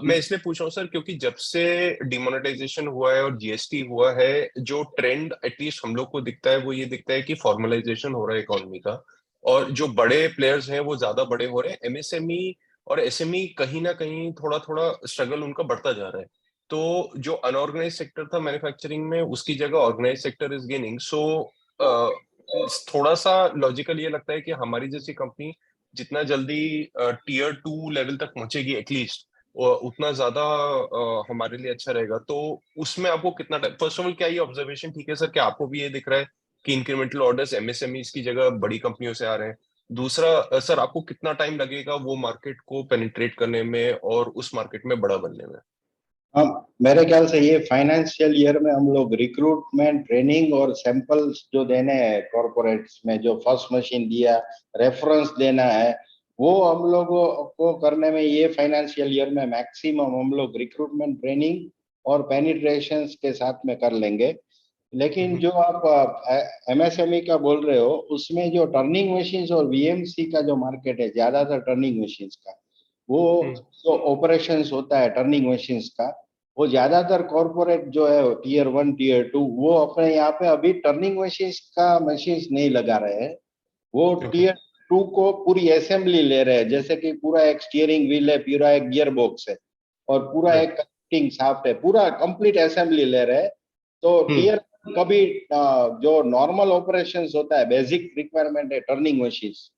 मैं इसलिए पूछ रहा हूँ सर क्योंकि जब से डिमोनेटाइजेशन हुआ है और जीएसटी हुआ है, जो ट्रेंड एटलीस्ट हम लोग को दिखता है वो ये दिखता है कि फॉर्मलाइजेशन हो रहा है इकोनॉमी का, और जो बड़े प्लेयर्स हैं वो ज्यादा बड़े हो रहे हैं। एमएसएमई और एसएमई कहीं ना कहीं थोड़ा थोड़ा स्ट्रगल उनका बढ़ता जा रहा है। तो जो अनऑर्गेनाइज सेक्टर था मैन्युफैक्चरिंग में, उसकी जगह ऑर्गेनाइज सेक्टर इज गेनिंग। सो थोड़ा सा लॉजिकल ये लगता है कि हमारी जैसी कंपनी जितना जल्दी टीयर 2 लेवल तक पहुंचेगी एटलीस्ट, उतना ज्यादा हमारे लिए अच्छा रहेगा। तो उसमें आपको कितना टाइम, फर्स्ट ऑफ ऑल क्या ये ऑब्जर्वेशन ठीक है सर, क्या आपको भी ये दिख रहा है कि इंक्रीमेंटल ऑर्डर्स एमएसएमईज की जगह बड़ी कंपनियों से आ रहे हैं? दूसरा सर, आपको कितना टाइम लगेगा वो मार्केट को पेनिट्रेट करने में और उस मार्केट में बड़ा बनने में? हम, मेरे ख्याल से ये फाइनेंशियल ईयर में हम लोग रिक्रूटमेंट, ट्रेनिंग और सैंपल्स जो देने हैं कॉर्पोरेट्स में, जो फर्स्ट मशीन दिया, रेफरेंस देना है, वो हम लोगों को करने में ये फाइनेंशियल ईयर में मैक्सिमम हम लोग रिक्रूटमेंट, ट्रेनिंग और पेनिट्रेशन के साथ में कर लेंगे। लेकिन जो आप एमएसएमई का बोल रहे हो, उसमें जो टर्निंग मशीन्स और वीएमसी का जो मार्केट है, ज्यादातर टर्निंग मशीन्स का, वो जो ऑपरेशंस होता है टर्निंग मशीन्स का, वो ज्यादातर कॉर्पोरेट जो है टीयर 1 टीयर 2, वो अपने यहाँ पे अभी टर्निंग मशीन्स का मशीन्स नहीं लगा रहे हैं। वो टीयर 2 को पूरी असेंबली ले रहे हैं, जैसे कि पूरा एक स्टीयरिंग व्हील है, पूरा एक गियर बॉक्स है, और पूरा एक कटिंग शाफ्ट है, पूरा कंप्लीट असेंबली ले रहे हैं। तो टीयर कभी जो नॉर्मल ऑपरेशंस होता है, बेसिक रिक्वायरमेंट है टर्निंग मशीन्स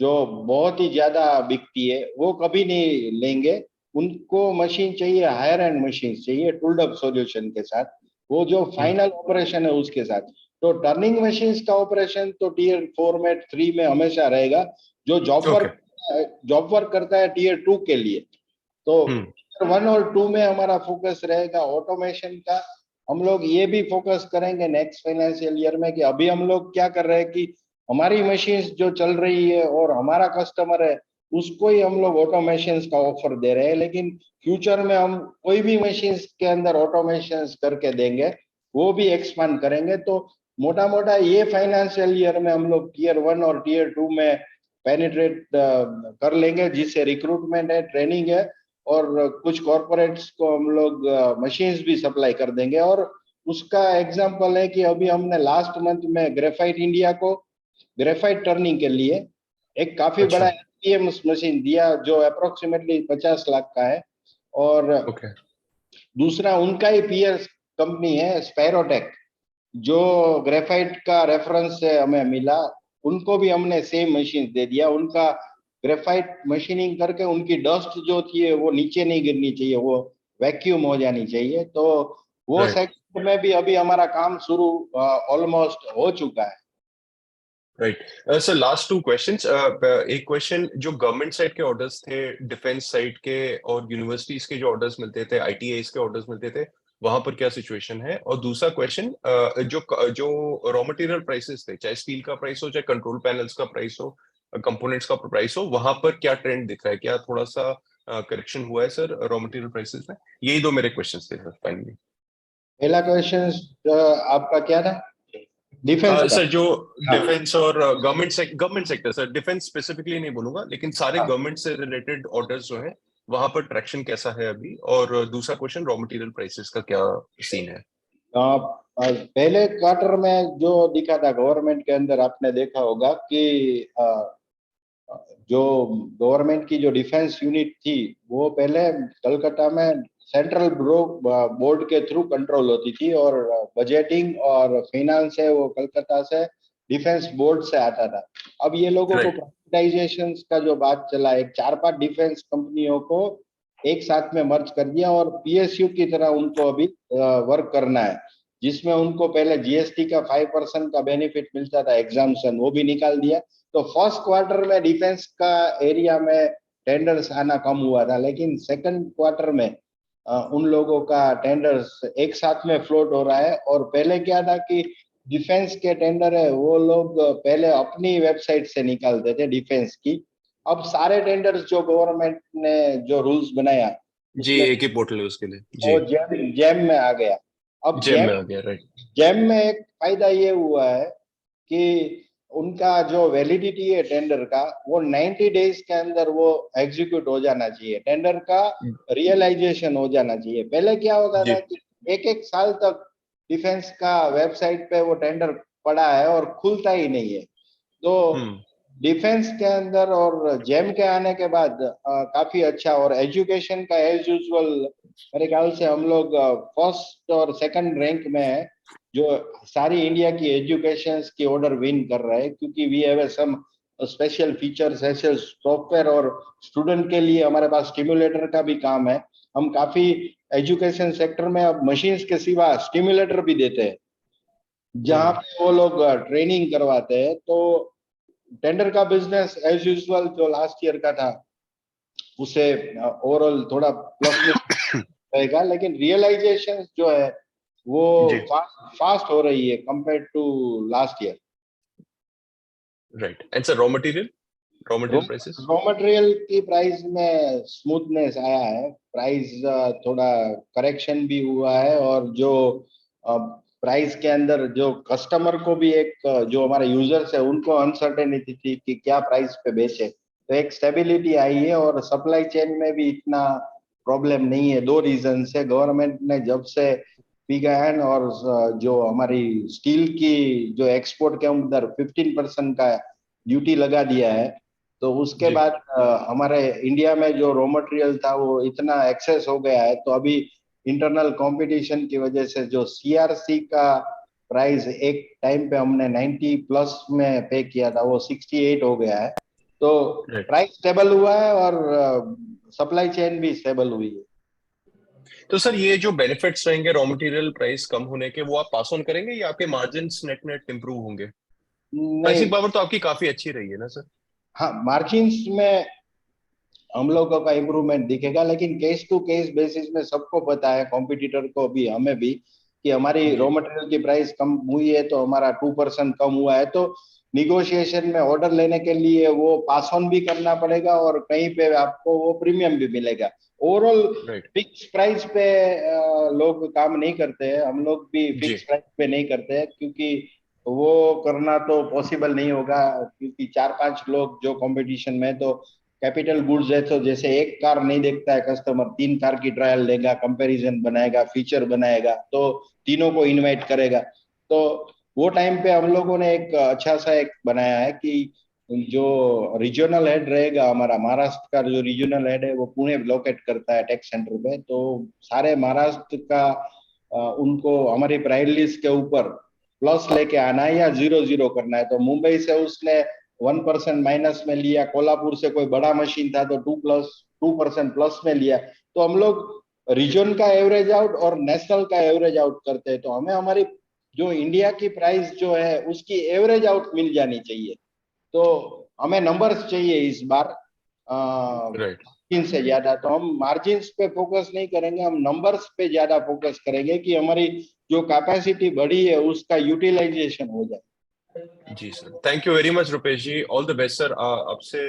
जो बहुत ही ज्यादा बिकती है, वो कभी नहीं लेंगे। उनको मशीन चाहिए, हायर एंड मशीन चाहिए टूल्ड अप सॉल्यूशन के साथ, वो जो फाइनल ऑपरेशन है उसके साथ। तो टर्निंग मशीन्स का ऑपरेशन तो टीयर 4 में, 3 में हमेशा रहेगा। जो जॉब वर्क करता है टीयर 2 के लिए, तो टीयर 1 और 2 में हमारा फोकस रहेगा ऑटोमेशन का। हम लोग ये भी फोकस करेंगे नेक्स्ट फाइनेंशियल ईयर में कि अभी हम लोग क्या कर रहे हैं कि हमारी मशीन्स जो चल रही है और हमारा कस्टमर है, उसको ही हम लोग ऑटोमेशंस का ऑफर दे रहे हैं। लेकिन फ्यूचर में हम कोई भी मशीन्स के अंदर ऑटोमेशंस करके देंगे, वो भी एक्सपांड करेंगे। तो मोटा मोटा ये फाइनेंशियल ईयर में हम लोग टीयर 1 और टीयर 2 में पेनिट्रेट कर लेंगे, जिससे रिक्रूटमेंट है, ट्रेनिंग है, और कुछ कॉरपोरेट्स को हम लोग मशीन्स भी सप्लाई कर देंगे। और उसका एग्जांपल है कि अभी हमने लास्ट मंथ में ग्रेफाइट इंडिया को ग्रेफाइट टर्निंग के लिए एक काफी अच्छा। बड़ा एलपीएम मशीन दिया जो अप्रोक्सीमेटली 50 लाख का है। और ओके। दूसरा उनका ही पीएस कंपनी है स्पैरोटेक, जो ग्रेफाइट का रेफरेंस से हमें मिला, उनको भी हमने सेम मशीन दे दिया। उनका ग्रेफाइट मशीनिंग करके उनकी डस्ट जो थी वो नीचे नहीं गिरनी चाहिए, वो वैक्यूम हो जानी चाहिए। तो वो राइट सेक्टर में भी अभी हमारा काम शुरू ऑलमोस्ट हो चुका है। Right sir, last two questions. एक क्वेश्चन, जो गवर्नमेंट साइड के ऑर्डर्स थे, डिफेंस साइड के और यूनिवर्सिटीज के जो ऑर्डर्स मिलते थे, आईटीआईस के ऑर्डर्स मिलते थे, वहां पर क्या सिचुएशन है? और दूसरा क्वेश्चन, जो रॉ मटेरियल प्राइसेस थे, चाहे स्टील का प्राइस हो, चाहे कंट्रोल पैनल्स का प्राइस हो, कंपोनेंट्स का प्राइस हो, वहां पर क्या ट्रेंड दिख रहा है? क्या थोड़ा सा करेक्शन हुआ है सर रॉ मटेरियल प्राइसेस में? यही दो मेरे क्वेश्चंस थे सर फाइनली। पहला क्वेश्चन आपका क्या था? डिफेंस का? सर, जो हाँ डिफेंस और government sector, sir defence specifically नहीं बोलूंगा, लेकिन सारे हाँ। गवर्नमेंट से रिलेटेड ऑर्डर्स जो हैं वहां पर ट्रैक्शन कैसा है अभी? और दूसरा क्वेश्चन, रॉ मटेरियल प्राइसेस का क्या सीन है? पहले क्वार्टर में जो दिखा था गवर्नमेंट के अंदर, आपने देखा होगा कि जो गवर्नमेंट की जो डिफेंस यूनिट थी वो पहले कलकत्ता में सेंट्रल बोर्ड के थ्रू कंट्रोल होती थी, और बजटिंग और फाइनेंस है वो कलकत्ता से डिफेंस बोर्ड से आता था। अब ये लोगों को राइट प्राइवेटाइजेशन का जो बात चला, एक 4-5 डिफेंस कंपनियों को एक साथ में मर्ज कर दिया और पीएसयू की तरह उनको अभी वर्क करना है, जिसमें उनको पहले जीएसटी का 5% का बेनिफिट मिलता था एग्जाम्शन, वो भी निकाल दिया। तो फर्स्ट क्वार्टर में डिफेंस का एरिया में टेंडर्स आना कम हुआ था, लेकिन सेकंड क्वार्टर में उन लोगों का टेंडर्स एक साथ में फ्लोट हो रहा है। और पहले क्या था कि डिफेंस के टेंडर है वो लोग पहले अपनी वेबसाइट से निकालते थे डिफेंस की। अब सारे टेंडर्स जो गवर्नमेंट ने जो रूल्स बनाया जी, उसमें एक ही पोर्टल है उसके लिए जी। वो जैम में आ गया। अब जेम में आ गया, राइट। जैम में एक फायदा ये हुआ है कि उनका जो वैलिडिटी है टेंडर का, वो 90 डेज के अंदर वो एग्जीक्यूट हो जाना चाहिए, टेंडर का रियलाइजेशन हो जाना चाहिए। पहले क्या होता जी। था कि एक एक साल तक डिफेंस का वेबसाइट पे वो टेंडर पड़ा है और खुलता ही नहीं है। तो हम्म। डिफेंस के अंदर और जेम के आने के बाद काफी अच्छा। और एजुकेशन का एज यूजुअल मेरे ख्याल से हम लोग फर्स्ट और सेकंड रैंक में है, जो सारी इंडिया की एजुकेशन की ऑर्डर विन कर रहा है, क्योंकि we have some special features ऐसे सॉफ्टवेयर, और स्टूडेंट के लिए हमारे पास स्टिमुलेटर का भी काम है। हम काफी एजुकेशन सेक्टर में अब मशीन्स के सिवा स्टिमुलेटर भी देते हैं, जहाँ पे वो लोग ट्रेनिंग करवाते हैं। तो टेंडर का बिजनेस एज यूजुअल जो लास्ट ईयर का था उसे ओवरऑल थोड़ा प्लस में रहेगा, लेकिन रियलाइजेशन जो है वो जी। फास्ट हो रही है compare to last year. Right. And sir, raw material prices? Raw material की प्राइस में स्मूथनेस आया है, प्राइस थोड़ा करेक्शन भी हुआ है। और जो प्राइस के अंदर जो कस्टमर को भी एक जो हमारे यूजर्स है उनको अनसर्टेनिटी थी कि क्या प्राइस पे बेचे, तो एक स्टेबिलिटी आई है। और सप्लाई चेन में भी इतना प्रॉब्लम नहीं है। दो रीजन से गवर्नमेंट ने जब से पिगैन और जो हमारी स्टील की जो एक्सपोर्ट के अंदर 15% का ड्यूटी लगा दिया है, तो उसके जी। बाद हमारे इंडिया में जो रॉ मटेरियल था वो इतना एक्सेस हो गया है। तो अभी इंटरनल कंपटीशन की वजह से जो सीआरसी का प्राइस एक टाइम पे हमने 90 प्लस में पे किया था वो 68 हो गया है। तो राइट। प्राइस स्टेबल हुआ है और सप्लाई चेन भी स्टेबल हुई है। तो सर, ये जो बेनिफिट्स रहेंगे रॉ मटेरियल प्राइस कम होने के, वो आप पास ऑन करेंगे या आपके मार्जिन्स नेट नेट इंप्रूव होंगे? प्राइसिंग नहीं, पावर तो आपकी काफी अच्छी रही है ना सर? हाँ मार्जिन्स में हम लोगों का इम्प्रूवमेंट दिखेगा, लेकिन केस टू केस बेसिस में सबको पता है, कॉम्पिटिटर को भी हमें भी, कि हमारी रॉ जी। मटेरियल की प्राइस कम हुई है तो हमारा 2% कम हुआ है। तो निगोशिएशन में ऑर्डर लेने के लिए वो पास ऑन भी करना पड़ेगा और कहीं पे आपको वो प्रीमियम भी मिलेगा। Overall right. फिक्स प्राइस पे लोग काम नहीं करते हैं, हम लोग भी जी। फिक्स प्राइस पे नहीं करते हैं, क्योंकि वो करना तो पॉसिबल नहीं होगा, क्योंकि 4-5 लोग जो कंपटीशन में, तो कैपिटल गुड्स है तो जैसे एक कार नहीं देखता है कस्टमर, 3 कार की ट्रायल लेगा, कंपैरिजन बनाएगा, फीचर बनाएगा, तो तीनों को इनवाइट करेगा। तो वो टाइम पे हम लोगों ने एक अच्छा सा एक बनाया है कि जो रीजनल हेड रहेगा हमारा, महाराष्ट्र का जो रीजनल हेड है वो पुणे लोकेट करता है टेक सेंटर पे, तो सारे महाराष्ट्र का उनको हमारी प्राइस लिस्ट के ऊपर प्लस लेके आना है या 0-0 करना है। तो मुंबई से उसने 1% माइनस में लिया, कोल्हापुर से कोई बड़ा मशीन था तो 2% प्लस में लिया। तो हम लोग रीजन का एवरेज आउट और नेशनल का एवरेज आउट करते हैं, तो हमें हमारी जो इंडिया की प्राइस जो है उसकी एवरेज आउट मिल जानी चाहिए। तो हमें नंबर्स चाहिए इस बार राइट। मार्जिन से ज्यादा, तो हम मार्जिन्स पे फोकस नहीं करेंगे, हम नंबर्स पे ज्यादा फोकस करेंगे कि हमारी जो कैपेसिटी बढ़ी है उसका यूटिलाइजेशन हो जाए। जी sir, thank you very much Rupesh ji, all the best sir. आपसे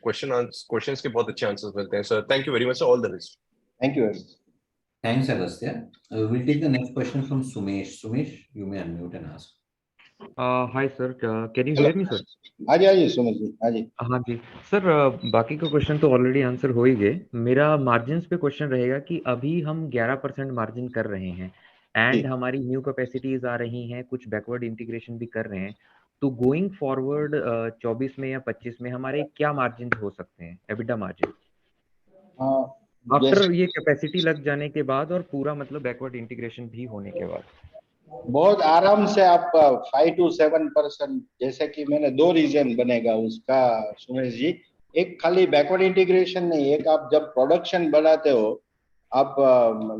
क्वेश्चंस के बहुत अच्छे आंसर्स मिलते हैं sir. Thank you very much sir, all the best. Thank you. Thanks, Agastya. We'll take the next question from Sumesh. Sumesh, you may unmute and ask. Hi sir, can you hello, hear me sir? हाँ जी, हाँ जी सुमित जी, हाँ जी। हाँ जी sir, बाकी का question तो already answer हो ही गए। मेरा मार्जिन्स पे क्वेश्चन रहेगा कि अभी हम 11% मार्जिन कर रहे हैं एंड हमारी न्यू कैपेसिटीज आ रही हैं, कुछ बैकवर्ड इंटीग्रेशन भी कर रहे हैं, तो गोइंग फॉरवर्ड 24 में या 25 में हमारे क्या मार्जिन हो सकते हैं, एबिटा मार्जिन हाँ, आफ्टर ये कैपेसिटी लग जाने के बाद और पूरा मतलब बैकवर्ड इंटीग्रेशन भी होने के बाद? बहुत आराम से आप 5 to 7%, जैसे कि मैंने 2 रीजन बनेगा उसका सुमेश जी। एक खाली बैकवर्ड इंटीग्रेशन नहीं, एक आप जब प्रोडक्शन बढ़ाते हो, आप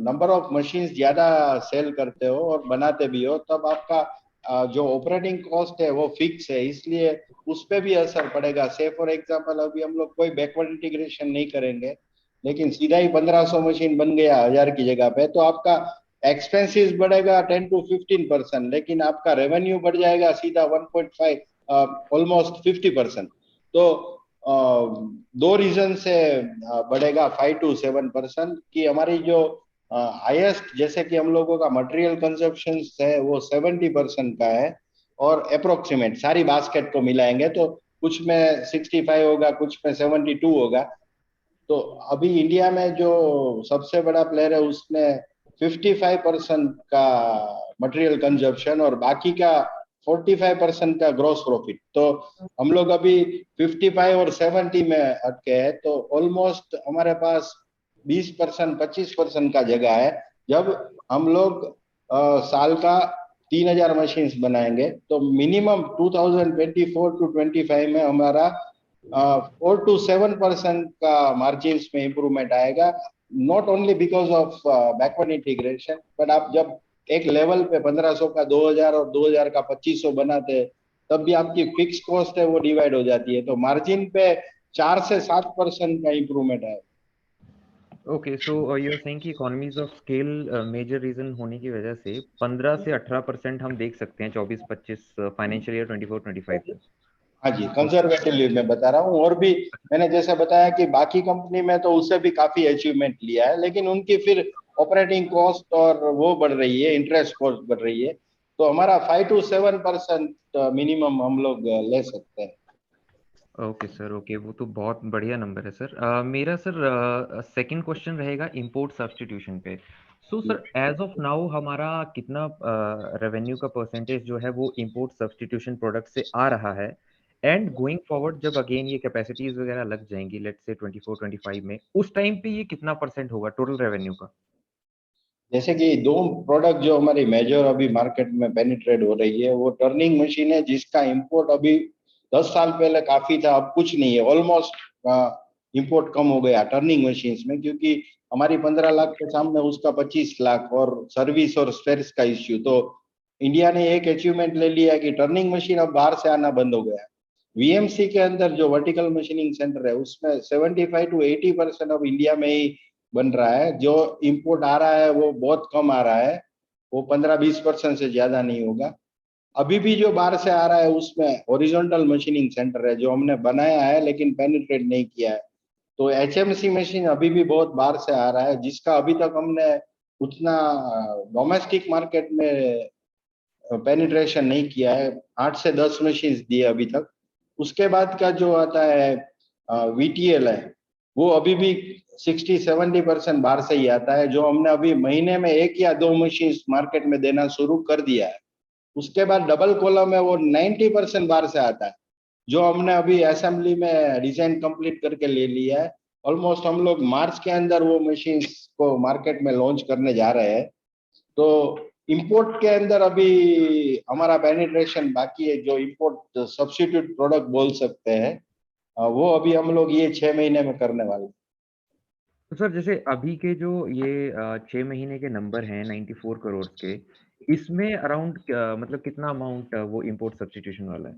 नंबर ऑफ मशीन्स ज्यादा सेल करते हो और बनाते भी हो, तब आपका जो ऑपरेटिंग कॉस्ट है वो फिक्स है, इसलिए उस पर भी असर पड़ेगा। से फॉर एग्जांपल अभी हम लोग कोई बैकवर्ड इंटीग्रेशन नहीं करेंगे, लेकिन सीधा ही 1500 मशीन बन गया 1000 की जगह पे, तो आपका एक्सपेंसेस बढ़ेगा 10 to 15%, लेकिन आपका रेवेन्यू बढ़ जाएगा सीधा 1.5 ऑलमोस्ट 50%। तो दो रीजन से बढ़ेगा 5 to 7% की हमारी जो हाईएस्ट, जैसे कि हम लोगों का मटेरियल कंजप्शन है वो 70% का है, और अप्रोक्सीमेट सारी बास्केट को मिलाएंगे तो कुछ में 65 होगा, कुछ में 72 होगा। तो अभी इंडिया में जो सबसे बड़ा प्लेयर है उसमें 55% का मटेरियल कंजप्शन और बाकी का 45% का ग्रॉस प्रॉफिट। तो हम लोग अभी 55 और 70 में अटके हैं, तो ऑलमोस्ट हमारे पास 20% 25% का जगह है। जब हम लोग साल का 3000 मशीन्स बनाएंगे तो मिनिमम 2024 to 25 में हमारा 4 to 7% का मार्जिन्स में इंप्रूवमेंट आएगा, not only because of backward integration, but आप जब एक लेवल पे 1500 का 2000 और 2000 का 2500 बनाते हैं, तब भी आपकी फिक्स कॉस्ट है वो डिवाइड हो जाती है, तो मार्जिन पे 4 से 7% का इंप्रूवमेंट है। Okay, so you are saying कि economies of scale major reason होने की वजह से 15 से 18% हम देख सकते हैं 24-25 फाइनेंशियल ईयर 24-25 में। हाँ जी, कंजर्वेटिवली मैं बता रहा हूँ, और भी मैंने जैसे बताया कि बाकी कंपनी में तो उससे भी काफी अचीवमेंट लिया है, लेकिन उनकी फिर ऑपरेटिंग कॉस्ट और वो बढ़ रही है, इंटरेस्ट कॉस्ट बढ़ रही है, तो हमारा 5 to 7% मिनिमम हम लोग ले सकते हैं। ओके सर, ओके, वो तो बहुत बढ़िया नंबर है सर। मेरा सर सेकंड क्वेश्चन रहेगा इंपोर्ट सब्स्टिट्यूशन पे। So sir, as of now हमारा कितना रेवेन्यू का परसेंटेज जो है वो इंपोर्ट सब्स्टिट्यूशन प्रोडक्ट से आ रहा है, एंड गोइंग फॉरवर्ड जब अगेन ये कैपेसिटीज वगैरह लग जाएंगी लेट्स से 24-25 में, उस टाइम पे ये कितना परसेंट होगा टोटल रेवेन्यू का? जैसे कि 2 प्रोडक्ट जो हमारी मेजर अभी मार्केट में पेनिट्रेट हो रही है, वो टर्निंग मशीन है जिसका इंपोर्ट अभी 10 साल पहले काफी था, अब कुछ नहीं है, ऑलमोस्ट इंपोर्ट कम हो गया टर्निंग मशीन्स में, क्योंकि हमारी 15 लाख के सामने उसका 25 लाख और सर्विस और स्पेयर्स का इश्यू। तो इंडिया ने एक अचीवमेंट ले लिया कि टर्निंग मशीन अब बाहर से आना बंद हो गया। वीएमसी के अंदर जो वर्टिकल मशीनिंग सेंटर है उसमें 75 to 80% अब इंडिया में ही बन रहा है, जो इंपोर्ट आ रहा है वो बहुत कम आ रहा है, वो 15-20% से ज्यादा नहीं होगा। अभी भी जो बाहर से आ रहा है उसमें हॉरिजॉन्टल मशीनिंग सेंटर है जो हमने बनाया है लेकिन पेनिट्रेट नहीं किया है। तो एचएमसी मशीन अभी भी बहुत बाहर से आ रहा है, जिसका अभी तक हमने उतना डोमेस्टिक मार्केट में पेनिट्रेशन नहीं किया है, 8 से 10 मशीन दी है अभी तक। उसके बाद का जो आता है VTL है वो अभी भी 60-70% बाहर से ही आता है, जो हमने अभी महीने में 1 या 2 मशीन मार्केट में देना शुरू कर दिया है। उसके बाद डबल कॉलम है वो 90% बाहर से आता है, जो हमने अभी असेंबली में डिजाइन कंप्लीट करके ले लिया है। ऑलमोस्ट हम लोग मार्च के अंदर वो मशीन को मार्केट में लॉन्च करने जा रहे हैं। तो इंपोर्ट के अंदर अभी हमारा पेनिट्रेशन बाकी है, जो इंपोर्ट सब्स्टिट्यूट प्रोडक्ट बोल सकते हैं, वो अभी हम लोग ये 6 महीने में करने वाले हैं। तो सर जैसे अभी के जो ये 6 महीने के नंबर हैं 94 करोड़ के, इसमें अराउंड मतलब कितना अमाउंट वो इंपोर्ट सब्स्टिट्यूशन वाला है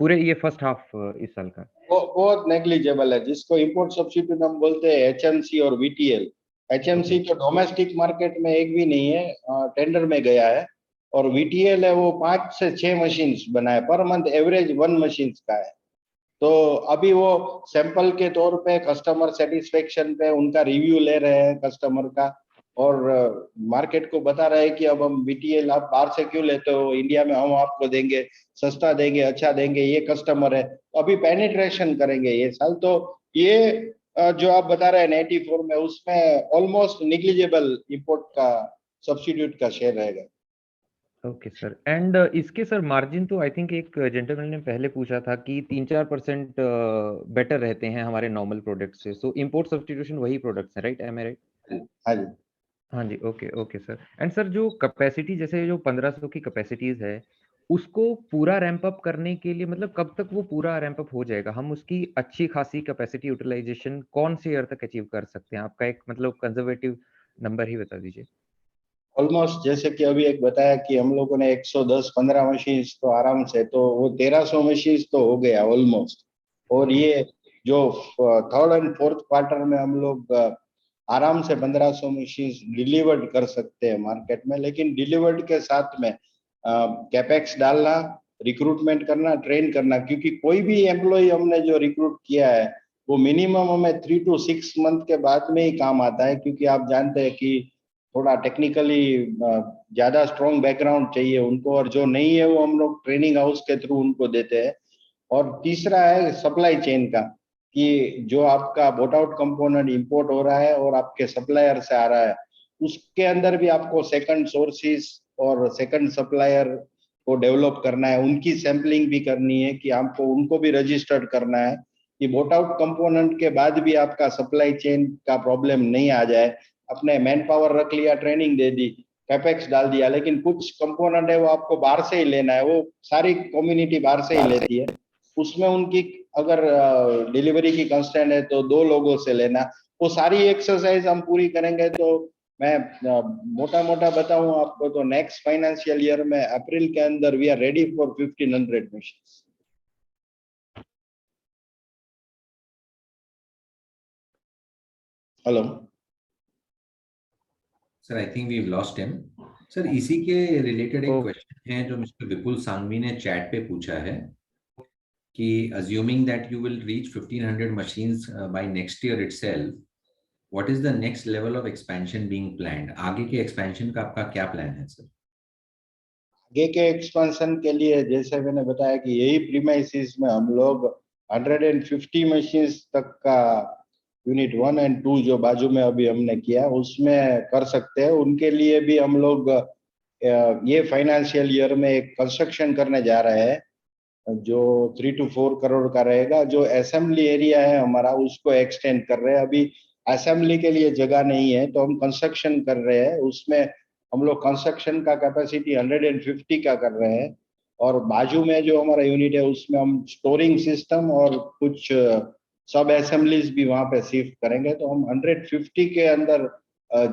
पूरे ये फर्स्ट हाफ इस साल का? वो बहुत नेग्लिजिबल है, जिसको इंपोर्ट सब्स्टिट्यूट हम बोलते हैं HMC और VTL। HMC तो डोमेस्टिक मार्केट में एक भी नहीं है, टेंडर में गया है, और VTL है वो 5 से 6 मशीन बनाए पर मंथ, एवरेज 1 मशीन का है। तो अभी वो सैंपल के तौर पे कस्टमर सेटिस्फेक्शन पे उनका रिव्यू ले रहे हैं कस्टमर का, और मार्केट को बता रहे हैं कि अब हम VTL आप बाहर से क्यों लेते हो, इंडिया में हम आपको देंगे, सस्ता देंगे, अच्छा देंगे, ये कस्टमर है। तो अभी पेनिट्रेशन करेंगे ये साल। तो ये जो आप बता रहे हैं 94 में, उसमें ऑलमोस्ट निग्लिजिबल इंपोर्ट का सब्स्टिट्यूट का शेयर रहेगा। ओके सर, एंड इसके सर मार्जिन तो आई थिंक एक जेंटलमैन ने पहले पूछा था कि 3-4% बेटर रहते हैं हमारे नॉर्मल प्रोडक्ट से। सो इंपोर्ट सब्स्टिट्यूशन वही प्रोडक्ट्स हैं, राइट? Am I right? हाँ जी। हाँ जी, okay okay sir. And sir जो कैपेसिटी, जैसे जो 1500 की कैपेसिटीज है, उसको पूरा रैंप अप करने के लिए मतलब कब तक वो पूरा रैंप अप हो जाएगा? हम उसकी अच्छी खासी कैपेसिटी यूटिलाइजेशन कौन से ईयर तक अचीव कर सकते हैं? आपका एक मतलब कंजर्वेटिव नंबर ही बता दीजिए। ऑलमोस्ट जैसे कि अभी एक बताया कि हम लोगों ने 110-15 मशीन तो आराम से, तो वो 1300 मशीन तो हो गया ऑलमोस्ट। और ये जो थर्ड एंड फोर्थ क्वार्टर में हम लोग आराम से 1500 मशीन डिलीवर्ड कर सकते हैं मार्केट में। लेकिन डिलीवर्ड के साथ में कैपेक्स डालना, रिक्रूटमेंट करना, ट्रेन करना, क्योंकि कोई भी एम्प्लॉय हमने जो रिक्रूट किया है वो मिनिमम हमें 3 to 6 मंथ के बाद में ही काम आता है, क्योंकि आप जानते हैं कि थोड़ा टेक्निकली ज्यादा स्ट्रॉन्ग बैकग्राउंड चाहिए उनको, और जो नहीं है वो हम लोग ट्रेनिंग हाउस के थ्रू उनको देते हैं। और तीसरा है सप्लाई चेन का, कि जो आपका बोट आउट कंपोनेंट इंपोर्ट हो रहा है और आपके सप्लायर से आ रहा है, उसके अंदर भी आपको सेकंड सोर्सेस और सेकंड सप्लायर को डेवलप करना है, उनकी सैंपलिंग भी करनी है, कि आपको उनको भी रजिस्टर्ड करना है, कि बोट आउट कंपोनेंट के बाद भी आपका सप्लाई चेन का प्रॉब्लम नहीं आ जाए। अपने मैन पावर रख लिया, ट्रेनिंग दे दी, कैपेक्स डाल दिया, लेकिन कुछ कंपोनेंट है वो आपको बाहर से ही लेना है, वो सारी कम्युनिटी बाहर से ही लेती है, उसमें उनकी अगर डिलीवरी की कंस्टेंट है तो 2 लोगों से लेना। वो सारी एक्सरसाइज हम पूरी करेंगे। तो मैं मोटा मोटा बताऊं आपको, तो नेक्स्ट फाइनेंशियल ईयर में अप्रैल के अंदर we are ready for 1500 machine. Hello sir, I think we lost him. Sir, इसी के रिलेटेड एक ओ, क्वेश्चन है जो मिस्टर विपुल सांघवी ने चैट पे पूछा है कि assuming that you will reach 1500 machines by next year itself, what is the next level of expansion being planned? आगे के expansion का आपका क्या प्लान है सर? आगे के एक्सपेंशन के लिए जैसे मैंने बताया कि यही प्रीमाइसिस में हम लोग 150 मशीन्स तक का यूनिट 1 और 2 जो बाजू में अभी हमने किया उसमें कर सकते हैं। उनके लिए भी हम लोग ये फाइनेंशियल ईयर में एक कंस्ट्रक्शन करने जा रहे हैं जो 3 to 4 करोड़ का रहेगा। जो असेंबली एरिया है हमारा उसको एक्सटेंड कर रहे हैं। अभी असेंबली के लिए जगह नहीं है तो हम कंस्ट्रक्शन कर रहे हैं, उसमें हम लोग कंस्ट्रक्शन का कैपेसिटी 150 का कर रहे हैं। और बाजू में जो हमारा यूनिट है उसमें हम स्टोरिंग सिस्टम और कुछ सब असेंबलीज भी वहां पे शिफ्ट करेंगे। तो हम 150 के अंदर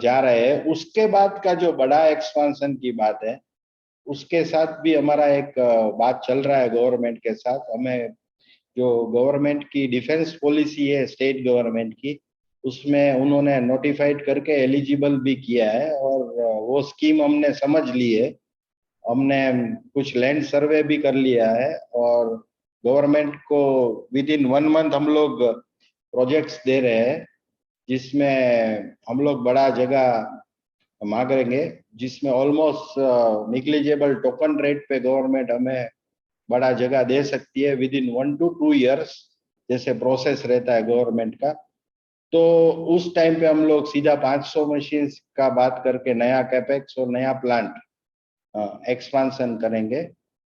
जा रहे हैं। उसके बाद का जो बड़ा एक्सपेंशन की बात है उसके साथ भी हमारा एक बात चल रहा है गवर्नमेंट के साथ। हमें जो गवर्नमेंट की डिफेंस पॉलिसी है स्टेट गवर्नमेंट की, उसमें उन्होंने नोटिफाइड करके एलिजिबल भी किया है और वो स्कीम हमने समझ ली है। हमने कुछ लैंड सर्वे भी कर लिया है और गवर्नमेंट को विद इन 1 मंथ हम लोग प्रोजेक्ट्स दे रहे हैं, जिसमें हम लोग बड़ा जगह मांगेंगे, जिसमें ऑलमोस्ट निग्लिजिबल टोकन रेट पे गवर्नमेंट हमें बड़ा जगह दे सकती है विद इन 1 to 2 years। जैसे प्रोसेस रहता है गवर्नमेंट का, तो उस टाइम पे हम लोग सीधा 500 मशीन्स का बात करके नया कैपेक्स और नया प्लांट एक्सपांशन करेंगे।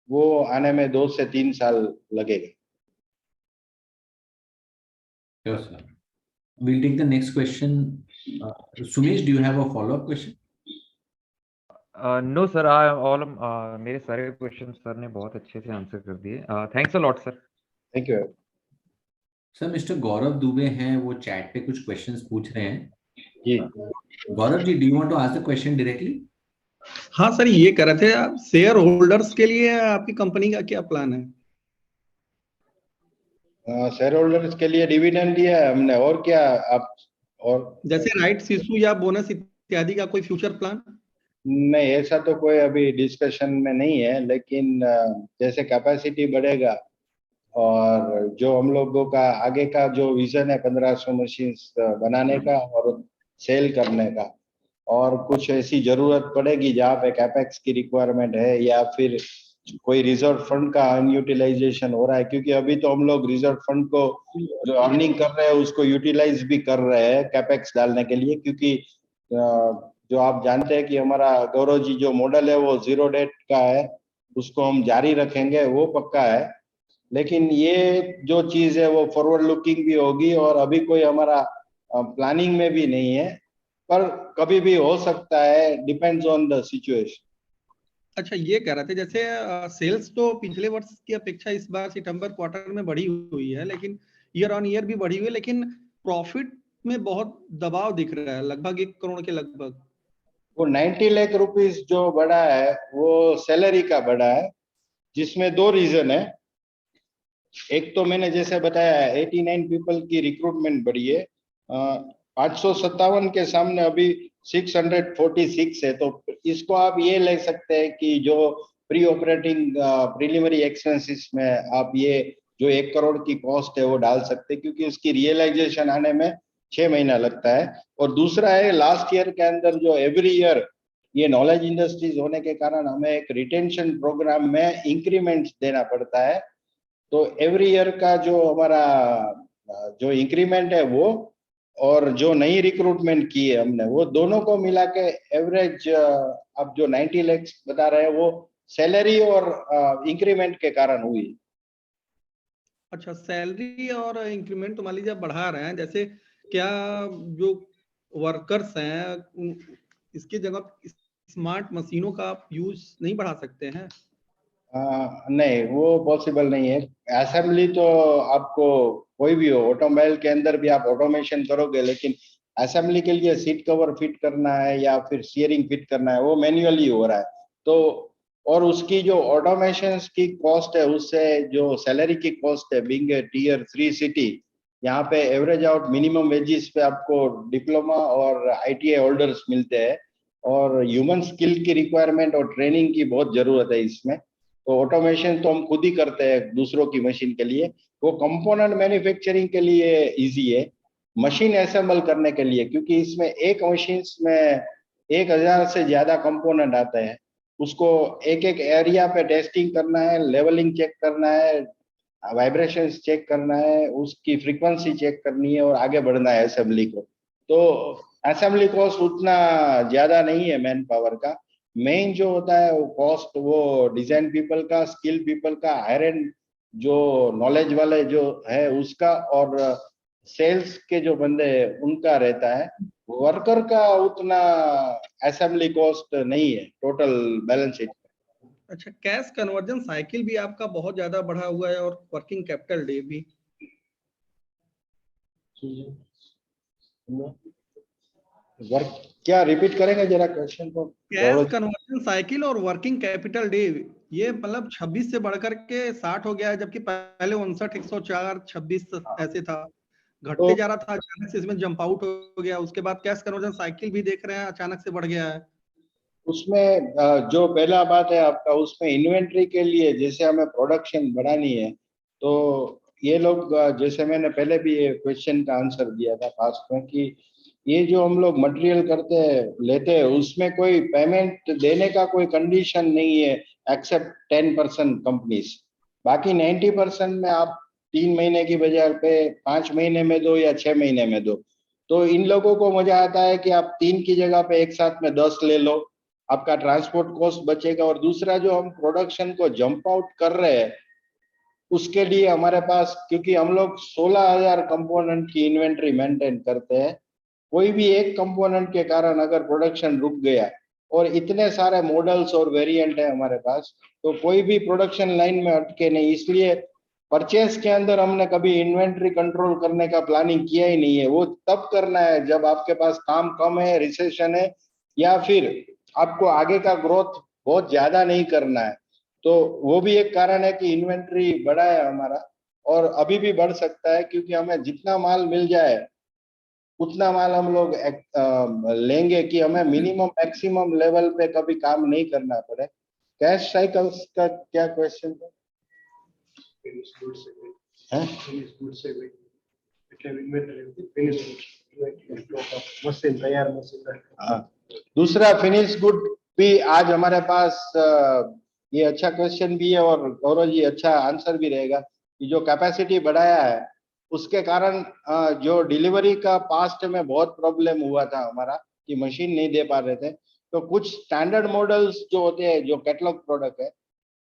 वो आने में 2 से 3 साल लगेगा। Sure, sir. We'll take the next question. Sumesh, do you have a follow-up question? No sir, all मेरे सारे क्वेश्चन सर ने बहुत अच्छे से आंसर कर दिए। Thanks a lot sir. Thank you. Sir, mister Gaurav Dubey हैं, वो चैट पे कुछ क्वेश्चंस पूछ रहे हैं। जी Gaurav ji, do you want to ask the question directly? हाँ सर, ये कह रहे थे आप शेयर होल्डर्स के लिए आपकी कंपनी का क्या प्लान है? शेयर होल्डर्स के लिए डिविडेंड दिया है हमने, और क्या आप? और जैसे राइट्स इशू या बोनस इत्यादि का कोई फ्यूचर प्लान? नहीं, ऐसा तो कोई अभी डिस्कशन में नहीं है, लेकिन जैसे कैपेसिटी बढ़ेगा और जो हम लोगों का आगे का जो विजन है 1500 मशीन्स बनाने का और सेल करने का, और कुछ ऐसी जरूरत पड़ेगी जहाँ पे कैपेक्स की रिक्वायरमेंट है या फिर कोई रिजर्व फंड का अनयूटिलाइजेशन हो रहा है, क्योंकि अभी तो हम लोग रिजर्व फंड को जो अर्निंग कर रहे हैं उसको यूटिलाइज भी कर रहे हैं कैपेक्स डालने के लिए, क्योंकि जो आप जानते हैं कि हमारा गौरव जी जो मॉडल है वो 0 डेट का है, उसको हम जारी रखेंगे, वो पक्का है। लेकिन ये जो चीज है वो फॉरवर्ड लुकिंग भी होगी और अभी कोई हमारा प्लानिंग में भी नहीं है, पर कभी भी हो सकता है, डिपेंड्स ऑन द सिचुएशन। अच्छा, ये कह रहे थे जैसे सेल्स तो पिछले वर्ष की अपेक्षा इस बार सितंबर क्वार्टर में बढ़ी हुई है, लेकिन ईयर ऑन ईयर भी बढ़ी हुई है, लेकिन प्रॉफिट में बहुत दबाव दिख रहा है, लगभग 1 करोड़ के लगभग। वो 90 लाख रुपीस जो बढ़ा है वो सैलरी का बढ़ा है, जिसमें 2 रीजन है। एक तो मैंने जैसे बताया 89 पीपल की रिक्रूटमेंट बढ़ी है, 857 के सामने अभी 646 है, तो इसको आप ये ले सकते हैं कि जो प्री ऑपरेटिंग प्रीलिमिनरी एक्सपेंसेस में आप ये जो 1 करोड़ की कॉस्ट है वो डाल सकते हैं, क्योंकि उसकी रियलाइजेशन आने में 6 महीना लगता है। और दूसरा है लास्ट ईयर के अंदर जो एवरी ईयर ये नॉलेज इंडस्ट्रीज होने के कारण हमें एक रिटेंशन प्रोग्राम में इंक्रीमेंट देना पड़ता है, तो एवरी ईयर का जो हमारा जो इंक्रीमेंट है वो और जो नई रिक्रूटमेंट की है हमने, वो दोनों को मिला के एवरेज अब जो 90 लाख बता रहे हैं वो सैलरी और इंक्रीमेंट के कारण हुई। अच्छा, सैलरी और इंक्रीमेंट तो मान लीजिए आप बढ़ा रहे हैं, जैसे क्या जो वर्कर्स हैं इसकी जगह स्मार्ट मशीनों का आप यूज नहीं बढ़ा सकते हैं? नहीं, वो पॉसिबल नहीं है। असेंबली तो आपको कोई भी हो, ऑटोमोबाइल के अंदर भी आप ऑटोमेशन करोगे, लेकिन असेंबली के लिए सीट कवर फिट करना है या फिर स्टीयरिंग फिट करना है वो मैन्युअली हो रहा है। तो और उसकी जो ऑटोमेशन की कॉस्ट है उससे जो सैलरी की कॉस्ट है, बीइंग ए टियर 3 सिटी, यहाँ पे एवरेज आउट मिनिमम वेजेस पे आपको डिप्लोमा और ITI होल्डर्स मिलते हैं, और ह्यूमन स्किल की रिक्वायरमेंट और ट्रेनिंग की बहुत जरूरत है इसमें। तो ऑटोमेशन तो हम खुद ही करते हैं दूसरों की मशीन के लिए, वो कंपोनेंट मैन्युफैक्चरिंग के लिए इजी है, मशीन असेंबल करने के लिए, क्योंकि इसमें एक मशीन में 1000 से ज्यादा कंपोनेंट आते हैं, उसको एक एक एरिया पे टेस्टिंग करना है, लेवलिंग चेक करना है, वाइब्रेशंस चेक करना है, उसकी फ्रीक्वेंसी चेक करनी है और आगे बढ़ना है असेंबली को। तो असेंबली कॉस्ट उतना ज्यादा नहीं है मैन पावर का, मेन जो होता है वो कॉस्ट वो डिजाइन पीपल का, स्किल पीपल का, हायर एंड जो नॉलेज वाले जो है उसका, और सेल्स के जो बंदे हैं उनका रहता है। वर्कर का उतना असेंबली कॉस्ट नहीं है टोटल बैलेंस शीट। अच्छा, कैश कन्वर्जन साइकिल भी आपका बहुत ज्यादा बढ़ा हुआ है और वर्किंग कैपिटल डे भी। वर्क क्या रिपीट करेंगे जरा क्वेश्चन को? कैश कन्वर्जन साइकिल और वर्किंग कैपिटल डे, ये मतलब 26 से बढ़कर के 60 हो गया है, जबकि पहले 59, 104, 26 ऐसे था, घटते जा रहा था, अचानक से इसमें जंप आउट हो गया। उसके बाद कैश कन्वर्जन साइकिल भी देख रहे हैं अचानक से बढ़ गया है। उसमें जो पहला बात है आपका, उसमें इन्वेंट्री के लिए जैसे हमें प्रोडक्शन बढ़ानी है, तो ये लोग जैसे मैंने पहले भी ये क्वेश्चन का आंसर दिया था पास्ट में कि ये जो हम लोग मटेरियल करते हैं लेते हैं उसमें कोई पेमेंट देने का कोई कंडीशन नहीं है एक्सेप्ट 10% कंपनीज, बाकी 90% में आप 3 महीने की बजाय पे 5 महीने में दो या 6 महीने में दो। तो इन लोगों को मजा आता है कि आप 3 की जगह पे एक साथ में 10 ले लो, आपका ट्रांसपोर्ट कॉस्ट बचेगा। और दूसरा जो हम प्रोडक्शन को जंप आउट कर रहे हैं उसके लिए हमारे पास, क्योंकि हम लोग 16,000 कंपोनेंट की इन्वेंट्री मेंटेन करते हैं, कोई भी एक कंपोनेंट के कारण अगर प्रोडक्शन रुक गया, और इतने सारे मॉडल्स और वेरिएंट है हमारे पास, तो कोई भी प्रोडक्शन लाइन में अटके नहीं। इसलिए परचेस के अंदर हमने कभी इन्वेंट्री कंट्रोल करने का प्लानिंग किया ही नहीं है। वो तब करना है जब आपके पास काम कम है, रिसेशन है, या फिर आपको आगे का ग्रोथ बहुत ज्यादा नहीं करना है। तो वो भी एक कारण है कि इन्वेंट्री बढ़ा है हमारा, और अभी भी बढ़ सकता है, क्योंकि हमें जितना माल मिल जाए उतना माल हम लोग लेंगे कि हमें मिनिमम मैक्सिमम लेवल पे कभी काम नहीं करना पड़े। कैश साइकिल्स का क्या क्वेश्चन था? दूसरा फिनिश गुड भी आज हमारे पास, ये अच्छा क्वेश्चन भी है और गौरव जी अच्छा आंसर भी रहेगा कि जो कैपेसिटी बढ़ाया है उसके कारण जो डिलीवरी का पास्ट में बहुत प्रॉब्लम हुआ था हमारा कि मशीन नहीं दे पा रहे थे। तो कुछ स्टैंडर्ड मॉडल्स जो होते हैं, जो कैटलॉग प्रोडक्ट है,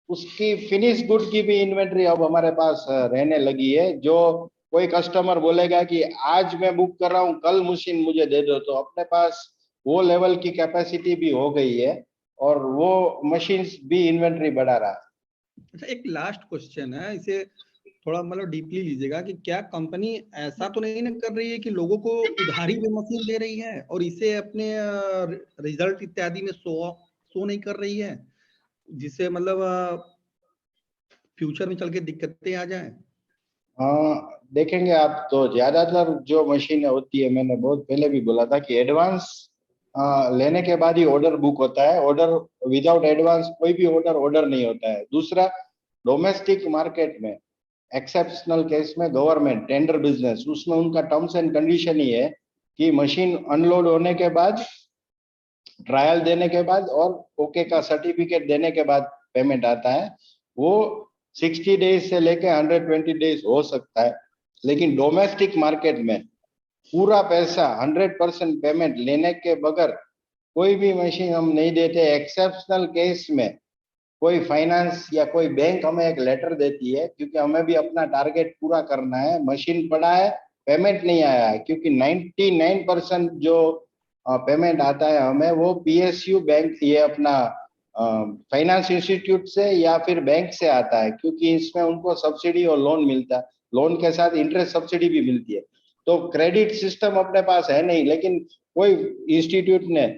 उसकी फिनिश गुड की भी इन्वेंट्री अब हमारे पास रहने लगी है। जो कोई कस्टमर बोलेगा कि आज मैं बुक कर रहा हूँ, कल मशीन मुझे दे दो, तो अपने पास वो लेवल की कैपेसिटी भी हो गई है और वो मशीन्स भी इन्वेंट्री बढ़ा रहा है। अच्छा, एक लास्ट क्वेश्चन है, इसे थोड़ा मतलब डीपली लीजिएगा कि क्या कंपनी ऐसा तो नहीं ना कर रही है कि लोगों को उधारी में मशीन दे रही है और इसे अपने रिजल्ट इत्यादि में शो नहीं कर रही है, जिससे मतलब फ्यूचर में चल के दिक्कतें आ जाए? हाँ, देखेंगे आप तो ज्यादातर जो मशीनें होती है, मैंने बहुत पहले भी बोला था कि एडवांस लेने के बाद ही ऑर्डर बुक होता है। ऑर्डर विदाउट एडवांस कोई भी ऑर्डर नहीं होता है। दूसरा, डोमेस्टिक मार्केट में एक्सेप्शनल केस में गवर्नमेंट टेंडर बिजनेस, उसमें उनका टर्म्स एंड कंडीशन ही है कि मशीन अनलोड होने के बाद, ट्रायल देने के बाद और ओके का सर्टिफिकेट देने के बाद पेमेंट आता है। वो 60 डेज से लेके 120 डेज हो सकता है। लेकिन डोमेस्टिक मार्केट में पूरा पैसा 100% पेमेंट लेने के बगैर कोई भी मशीन हम नहीं देते। एक्सेप्शनल केस में कोई फाइनेंस या कोई बैंक हमें एक लेटर देती है, क्योंकि हमें भी अपना टारगेट पूरा करना है। मशीन पड़ा है, पेमेंट नहीं आया है, क्योंकि 99% जो पेमेंट आता है हमें, वो पीएसयू बैंक, ये अपना फाइनेंस इंस्टीट्यूट से या फिर बैंक से आता है, क्योंकि इसमें उनको सब्सिडी और लोन मिलता है। लोन के साथ इंटरेस्ट सब्सिडी भी मिलती है। तो क्रेडिट सिस्टम अपने पास है नहीं, लेकिन कोई इंस्टीट्यूट ने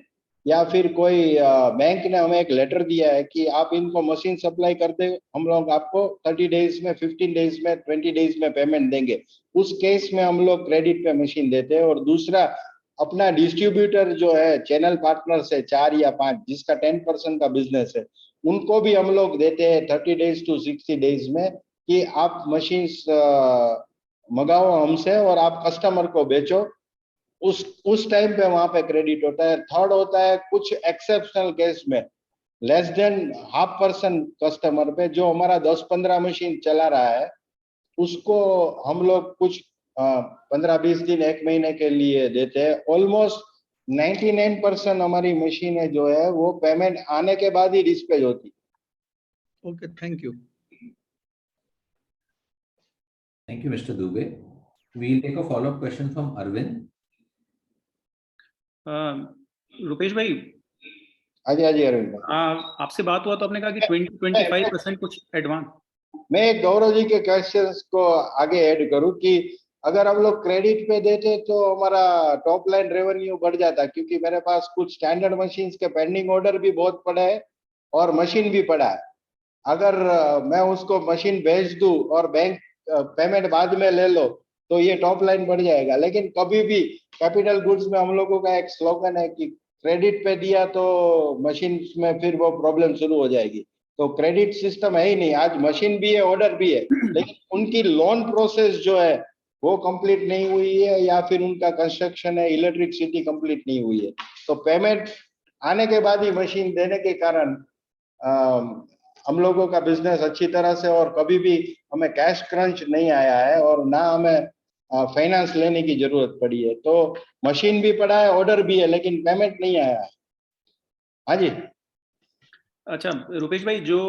या फिर कोई बैंक ने हमें एक लेटर दिया है कि आप इनको मशीन सप्लाई करते, हम लोग आपको 30 डेज में, 15 डेज में, 20 डेज में पेमेंट देंगे। उस केस में हम लोग क्रेडिट पे मशीन देते हैं। और दूसरा, अपना डिस्ट्रीब्यूटर जो है, चैनल पार्टनर से 4 या 5, जिसका 10% का बिजनेस है, उनको भी हम लोग देते हैं 30 डेज टू 60 डेज में कि आप मशीन मंगाओ हमसे और आप कस्टमर को बेचो। उस टाइम पे वहां पे क्रेडिट होता है। थर्ड होता है कुछ एक्सेप्शनल केस में लेस देन 0.5% कस्टमर पे, जो हमारा 10-15 मशीन चला रहा है, उसको हम लोग कुछ 15-20 दिन, 1 महीने के लिए देते हैं। ऑलमोस्ट 99% हमारी मशीनें जो है वो पेमेंट आने के बाद ही डिस्पैच होती। Okay, thank you. Thank you, Mr. Dubey. We'll take a follow-up question from Arvind. Rupesh भाई, हाँ जी अरविंद भाई। आपसे बात हुआ तो आपने कहा कि 20-25% कुछ एडवांस। मैं गौरव जी के क्वेश्चंस को आगे ऐड करूं कि अगर हम लोग क्रेडिट पे देते तो हमारा टॉप लाइन रेवेन्यू बढ़ जाता, क्योंकि मेरे पास कुछ स्टैंडर्ड मशीन्स के पेंडिंग ऑर्डर भी बहुत पड़ा है और मशीन भी पड़ा है। अगर मैं उसको मशीन भेज दूं और बैंक पेमेंट बाद में ले लो तो ये टॉप लाइन बढ़ जाएगा। लेकिन कभी भी कैपिटल गुड्स में हम लोगों का एक स्लोगन है कि क्रेडिट पे दिया तो मशीन में फिर वो प्रॉब्लम शुरू हो जाएगी। तो क्रेडिट सिस्टम है ही नहीं। आज मशीन भी है, ऑर्डर भी है, लेकिन उनकी लोन प्रोसेस जो है वो कंप्लीट नहीं हुई है, या फिर उनका कंस्ट्रक्शन है, इलेक्ट्रिसिटी कंप्लीट नहीं हुई है। तो पेमेंट आने के बाद ही मशीन देने के कारण हम लोगों का बिजनेस अच्छी तरह से, और कभी भी हमें कैश क्रंच नहीं आया है और ना हमें फाइनेंस लेने की जरूरत पड़ी है। तो मशीन भी पड़ा है, ऑर्डर भी है, लेकिन पेमेंट नहीं आया है। हाँ जी। अच्छा रुपेश भाई, जो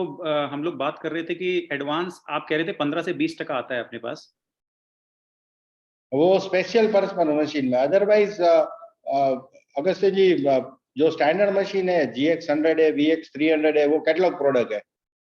हम लोग बात कर रहे थे कि एडवांस आप कह रहे थे 15 से 20% आता है अपने पास। वो स्पेशल पर्पस मशीन में, अदरवाइज अगस्त्य जी जो स्टैंडर्ड मशीन है GX100 है, VX300 है, वो कैटलॉग प्रोडक्ट है।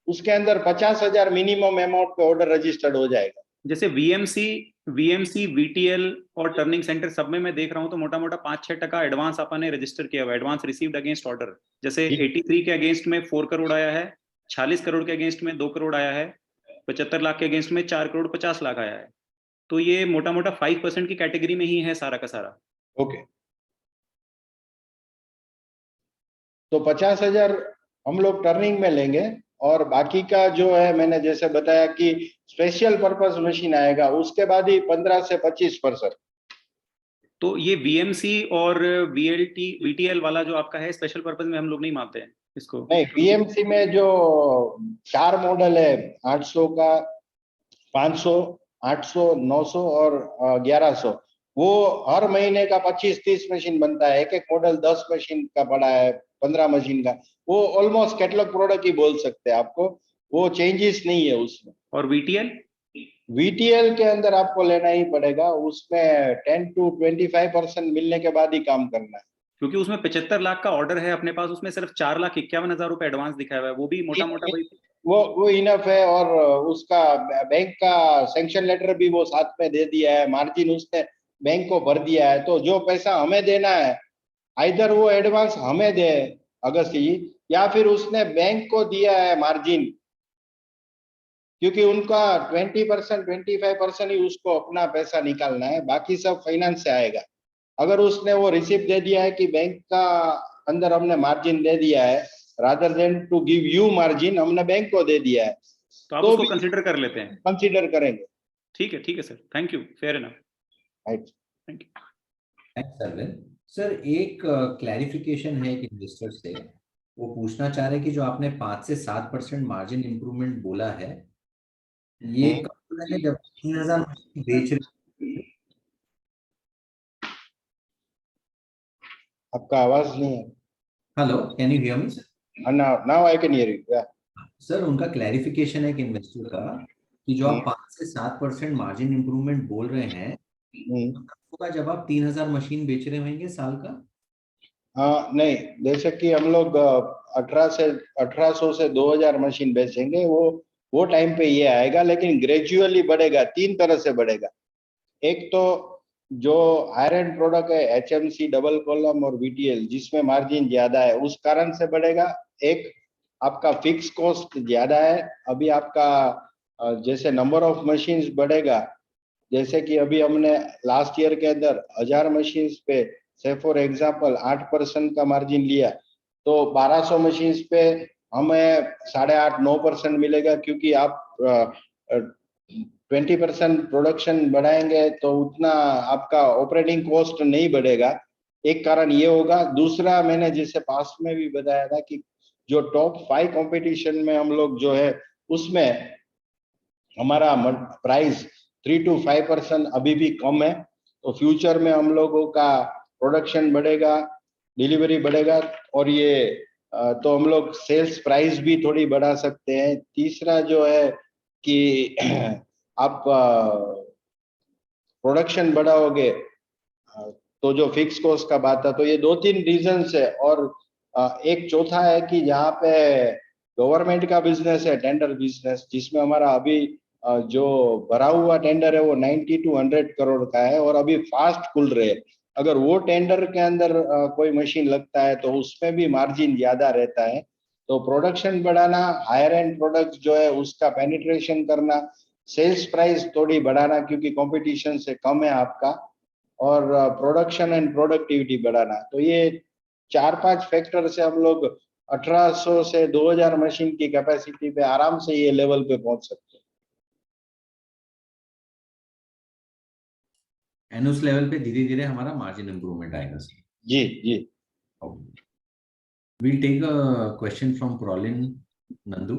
उसके अंदर 50,000 मिनिमम अमाउंट पे ऑर्डर रजिस्टर्ड हो जाएगा। जैसे वीएमसी VTL और टर्निंग सेंटर सब में मैं देख रहा हूँ तो मोटा मोटा 5-6% एडवांस आपने रजिस्टर किया हुआ, एडवांस रिसीव्ड अगेंस्ट ऑर्डर। जैसे 83 के अगेंस्ट में 4 करोड़ आया है, 46 करोड़ के अगेंस्ट में 2 करोड़ आया है, 75 लाख के अगेंस्ट में 4 करोड़ 50 लाख आया है। तो ये मोटा मोटा 5% की कैटेगरी में ही है सारा का सारा। ओके, तो 50,000 हम लोग टर्निंग में लेंगे, और बाकी का जो है मैंने जैसे बताया कि स्पेशल पर्पस मशीन आएगा, उसके बाद ही 15 से 25%। तो ये VMC और VTL वाला जो आपका है स्पेशल पर्पस में हम लोग नहीं मानते हैं इसको। नहीं, BMC में जो 4 मॉडल है, 800 का, 500, 800, 900 और 1100, वो हर महीने का 25-30 मशीन बनता है। एक एक मॉडल 10 मशीन का पड़ा है, 15 मशीन का। वो ऑलमोस्ट कैटलॉग प्रोडक्ट ही बोल सकते हैं आपको, वो चेंजेस नहीं है उसमें। और VTL के अंदर आपको लेना ही पड़ेगा, उसमें 10 to 25% मिलने के बाद ही काम करना है। क्योंकि उसमें 75 लाख का ऑर्डर है अपने पास, उसमें सिर्फ 4,51,000 रुपए एडवांस दिखाया हुआ है, वो भी मोटा मोटा भाई वो इनफ है, और उसका बैंक का सैंक्शन लेटर भी वो साथ में दे दिया है, मार्जिन उसने बैंक को भर दिया है। तो जो पैसा हमें देना है, आइदर वो एडवांस हमें दे अगस्त्य जी, या फिर उसने बैंक को दिया है मार्जिन, क्योंकि उनका 20% 25% ही उसको अपना पैसा निकालना है, बाकी सब फाइनेंस से आएगा। अगर उसने वो रिसिप्ट दे दिया है कि बैंक का अंदर हमने मार्जिन दे दिया है, rather than to give you margin, हमने बैंक को दे दिया है, तो आप तो उसको भी कंसीडर कर लेते हैं। कंसीडर करेंगे। ठीक है sir, thank you, fair enough, right. Thank you. Thanks Arvind sir. एक क्लैरिफिकेशन है एक इन्वेस्टर से, वो पूछना चाह रहे हैं कि जो आपने 5 से 7% मार्जिन इंप्रूवमेंट बोला है, ये कब बोला है जब 3,000 बेच रहे? आपका आवाज नहीं है। Hello, can you hear me sir? Now I can hear you. Sir उनका क्लैरिफिकेशन है कि इन्वेस्टर का, कि जो आप 5 से 7% मार्जिन इंप्रूवमेंट बोल रहे हैं, होगा जब आप 3,000 मशीन बेच रहे होंगे साल का? नहीं, जैसे कि हम लोग 1800 से 2000 मशीन बेचेंगे, वो टाइम पे ये आएगा, लेकिन ग्रेजुअली बढ़ेगा, 3 तरह से बढ़ेगा। एक तो जो हायर एंड प्रोडक्ट है, HMC, डबल कॉलम और VTL, जिसमें मार्जिन ज्यादा है, उस कारण से बढ़ेगा। एक आपका फिक्स कॉस्ट ज्यादा है। अभी आपका जैसे नंबर ऑफ मशीन्स बढ़ेगा, जैसे कि अभी हमने लास्ट ईयर के अंदर 1000 मशीन्स पे से फॉर एग्जांपल 8% का मार्जिन लिया, तो 1200 मशीन्स पे हमें 8.5-9% मिलेगा, क्योंकि आप 20% प्रोडक्शन बढ़ाएंगे तो उतना आपका ऑपरेटिंग कॉस्ट नहीं बढ़ेगा। एक कारण ये होगा। दूसरा, मैंने जैसे पास में भी बताया था कि जो टॉप 5 कंपटीशन में हम लोग जो है, उसमें हमारा प्राइस 3 to 5% अभी भी कम है। तो फ्यूचर में हम लोगों का प्रोडक्शन बढ़ेगा, डिलीवरी बढ़ेगा, और ये तो हम लोग सेल्स प्राइस भी थोड़ी बढ़ा सकते हैं। तीसरा जो है कि आप प्रोडक्शन बढ़ाओगे तो जो फिक्स कॉस्ट का बात था, तो ये 2-3 रीजंस है। और एक चौथा है कि जहाँ पे गवर्नमेंट का बिजनेस है, टेंडर बिजनेस, जिसमें हमारा अभी जो भरा हुआ टेंडर है वो 90 to 100 करोड़ का है, और अभी फास्ट खुल रहे हैं। अगर वो टेंडर के अंदर कोई मशीन लगता है तो उसमें भी मार्जिन ज्यादा रहता है। तो प्रोडक्शन बढ़ाना, हायर एंड प्रोडक्ट जो है उसका पेनिट्रेशन करना, सेल्स प्राइस थोड़ी बढ़ाना क्योंकि कंपटीशन से कम है आपका, और प्रोडक्शन एंड प्रोडक्टिविटी बढ़ाना। तो ये 4-5 फैक्टर से हम लोग 1800 से 2000 मशीन की कैपेसिटी पे आराम से ये लेवल पे पहुंच सकते हैं। एंड उस लेवल पे धीरे धीरे हमारा मार्जिन इंप्रूवमेंट आएगा सर। जी जी। We'll take a question from Prolin Nandu.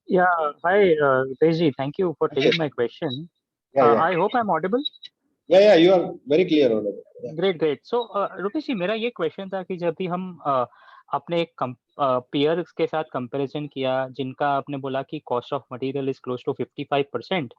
Yeah, hi, Rupesh ji. Thank you for taking my question. Yeah. I hope I'm audible. Yeah, you are very clear on it. Yeah. Great. So, Rupesh ji, मेरा ये question था कि जब भी हम अपने peers के साथ कंपैरिजन किया, जिनका आपने बोला कि cost of material is close to 55%,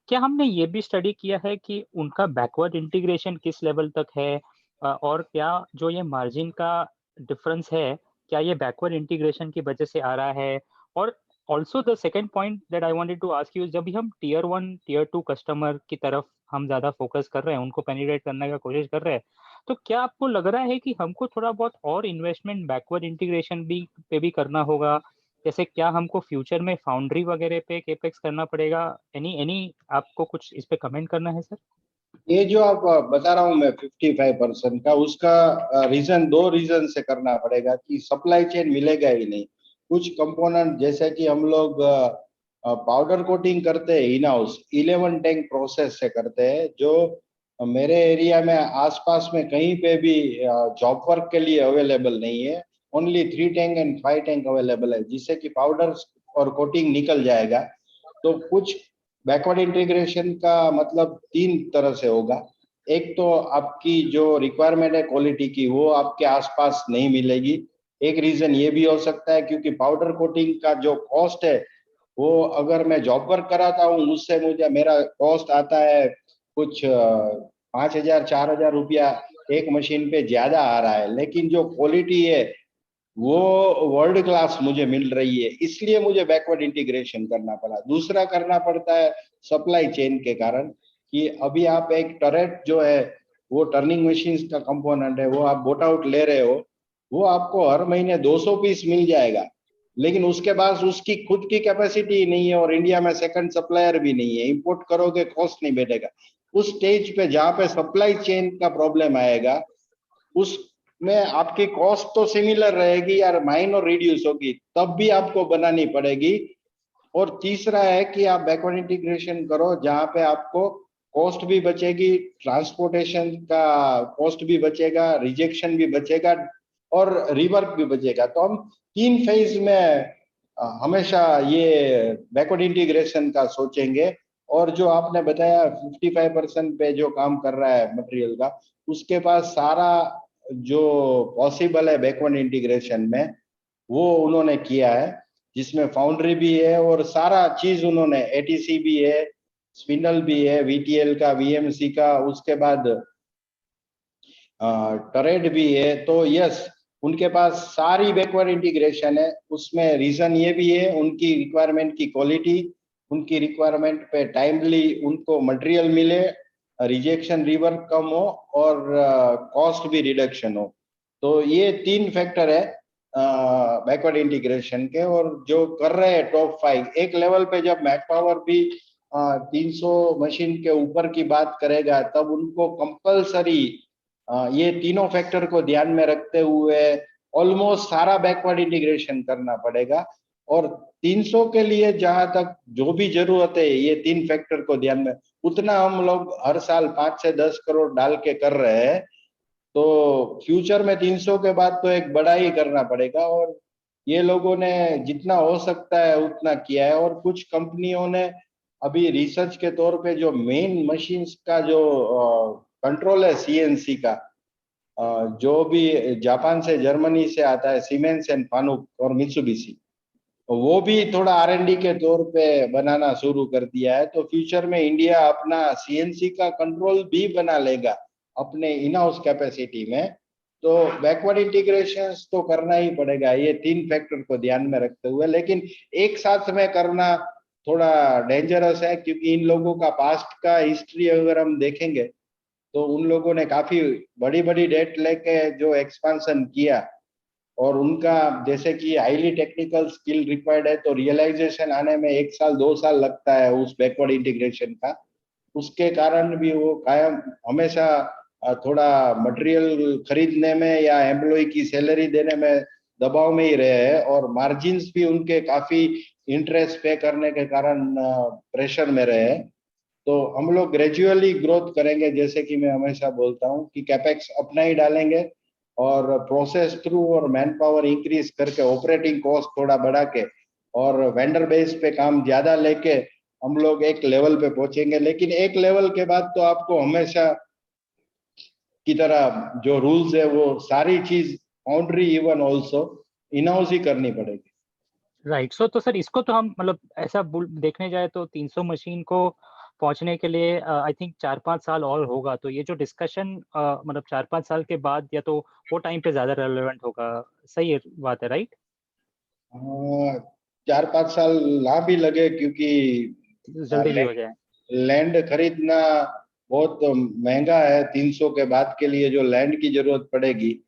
क्या हमने ये भी स्टडी किया है कि उनका बैकवर्ड इंटीग्रेशन किस लेवल तक है, और क्या जो ये मार्जिन का डिफरेंस है, क्या ये बैकवर्ड इंटीग्रेशन की वजह से आ रहा है? और also the second point that I wanted to ask you, जब भी हम टीयर 1 टीयर 2 कस्टमर की तरफ हम ज्यादा फोकस कर रहे हैं, उनको पेनिट्रेट करने का कोशिश कर रहे हैं, तो क्या आपको लग रहा है कि हमको थोड़ा बहुत और इन्वेस्टमेंट बैकवर्ड इंटीग्रेशन भी करना होगा? जैसे क्या हमको फ्यूचर में फाउंड्री वगैरह पे केपेक्स करना पड़ेगा? एनी आपको कुछ इस पे कमेंट करना है सर? ये जो आप बता रहा हूँ मैं 55% का, उसका रीजन 2 रीजन से करना पड़ेगा कि सप्लाई चेन मिलेगा ही नहीं। कुछ कंपोनेंट जैसे कि हम लोग पाउडर कोटिंग करते हैं इन हाउस 11 टैंक प्रोसेस से करते हैं, जो मेरे एरिया में आसपास में कहीं पे भी जॉब वर्क के लिए अवेलेबल नहीं है। Only 3 tank and 5 tank available है, जिससे कि पाउडर और कोटिंग निकल जाएगा। तो कुछ बैकवर्ड इंटीग्रेशन का मतलब 3 तरह से होगा। एक तो आपकी जो रिक्वायरमेंट है क्वालिटी की, वो आपके आसपास नहीं मिलेगी। एक रीजन ये भी हो सकता है क्योंकि पाउडर कोटिंग का जो कॉस्ट है, वो अगर मैं जॉब वर्क कराता हूँ उससे मुझे मेरा कॉस्ट आता है कुछ 5,000 4,000 रुपया एक मशीन पे ज्यादा आ रहा है, लेकिन जो क्वालिटी है वो वर्ल्ड क्लास मुझे मिल रही है, इसलिए मुझे बैकवर्ड इंटीग्रेशन करना पड़ा। दूसरा करना पड़ता है सप्लाई चेन के कारण, कि अभी आप एक टरेट जो है, वो टर्निंग मशीन का कंपोनेंट है, वो आप बोट आउट ले रहे हो, वो आपको हर महीने 200 पीस मिल जाएगा, लेकिन उसके बाद उसकी खुद की कैपेसिटी नहीं है और इंडिया में सेकंड सप्लायर भी नहीं है, इंपोर्ट करोगे कॉस्ट नहीं बैठेगा। उस स्टेज पे जहाँ पे सप्लाई चेन का प्रॉब्लम आएगा, उस में आपकी कॉस्ट तो सिमिलर रहेगी यार, माइनर रिड्यूस होगी, तब भी आपको बनानी पड़ेगी। और तीसरा है कि आप बैकवर्ड इंटीग्रेशन करो जहां पे आपको कॉस्ट भी बचेगी, ट्रांसपोर्टेशन का कॉस्ट भी बचेगा, रिजेक्शन भी बचेगा और रिवर्क भी बचेगा। तो हम 3 फेज में हमेशा ये बैकवर्ड इंटीग्रेशन का सोचेंगे। और जो आपने बताया 55% पे जो काम कर रहा है मटेरियल का, उसके पास सारा जो पॉसिबल है बैकवर्ड इंटीग्रेशन में वो उन्होंने किया है, जिसमें फाउंड्री भी है और सारा चीज उन्होंने, एटीसी भी है, स्पिंडल भी है, वीटीएल का, वीएमसी का, उसके बाद टरेड भी है। तो यस, उनके पास सारी बैकवर्ड इंटीग्रेशन है। उसमें रीजन ये भी है उनकी रिक्वायरमेंट की क्वालिटी, उनकी रिक्वायरमेंट पे टाइमली उनको मटेरियल मिले, रिजेक्शन रिवर्क कम हो और कॉस्ट भी रिडक्शन हो। तो ये 3 फैक्टर है बैकवर्ड इंटीग्रेशन के। और जो कर रहे हैं टॉप 5, एक लेवल पे जब मैक पावर भी 300 मशीन के ऊपर की बात करेगा, तब उनको कंपलसरी ये तीनों फैक्टर को ध्यान में रखते हुए ऑलमोस्ट सारा बैकवर्ड इंटीग्रेशन करना पड़ेगा। और 300 के लिए जहां तक जो भी जरूरत है, ये 3 फैक्टर को ध्यान में, उतना हम लोग हर साल 5 से 10 करोड़ डाल के कर रहे हैं। तो फ्यूचर में 300 के बाद तो एक बड़ा ही करना पड़ेगा। और ये लोगों ने जितना हो सकता है उतना किया है। और कुछ कंपनियों ने अभी रिसर्च के तौर पे जो मेन मशीन्स का जो कंट्रोल है सीएनसी का, जो भी जापान से, जर्मनी से आता है, सीमेंस एंड फानुक और मित्सुबिशी, वो भी थोड़ा आरएनडी के तौर पे बनाना शुरू कर दिया है। तो फ्यूचर में इंडिया अपना सीएनसी का कंट्रोल भी बना लेगा अपने इन हाउस कैपेसिटी में। तो बैकवर्ड इंटीग्रेशन तो करना ही पड़ेगा ये 3 फैक्टर को ध्यान में रखते हुए, लेकिन एक साथ में करना थोड़ा डेंजरस है, क्योंकि इन लोगों का पास्ट का हिस्ट्री अगर हम देखेंगे तो उन लोगों ने काफी बड़ी बड़ी डेट लेके जो एक्सपेंशन किया, और उनका जैसे कि हाईली टेक्निकल स्किल रिक्वायर्ड है, तो रियलाइजेशन आने में 1 साल 2 साल लगता है उस बैकवर्ड इंटीग्रेशन का। उसके कारण भी वो कायम हमेशा थोड़ा मटेरियल खरीदने में या एम्प्लॉय की सैलरी देने में दबाव में ही रहे हैं, और मार्जिन्स भी उनके काफी इंटरेस्ट पे करने के कारण प्रेशर में रहे हैं। तो हम लोग ग्रेजुअली ग्रोथ करेंगे, जैसे कि मैं हमेशा बोलता हूँ कि कैपेक्स अपना ही डालेंगे और प्रोसेस थ्रू और मैन पावर इंक्रीज करके ऑपरेटिंग कॉस्ट थोड़ा बढ़ा के और वेंडर बेस पे काम ज्यादा लेके हम लोग एक लेवल पे पहुंचेंगे। लेकिन एक लेवल के बाद तो आपको हमेशा की तरह जो रूल्स है वो सारी चीज foundry even also in house ही करनी पड़ेगी। राइट। सो तो सर इसको तो हम मतलब ऐसा देखने जाए तो 300 मशीन को पहुंचने के लिए आई थिंक 4-5 साल और होगा। तो ये जो डिस्कशन मतलब 4-5 साल के बाद या तो वो टाइम पे ज्यादा रेलेवेंट होगा। सही बात है, राइट? 4-5 साल ना भी लगे, क्योंकि जल्दी भी हो जाए। लैंड खरीदना बहुत महंगा है। 300 के बाद के लिए जो लैंड की जरूरत पड़ेगी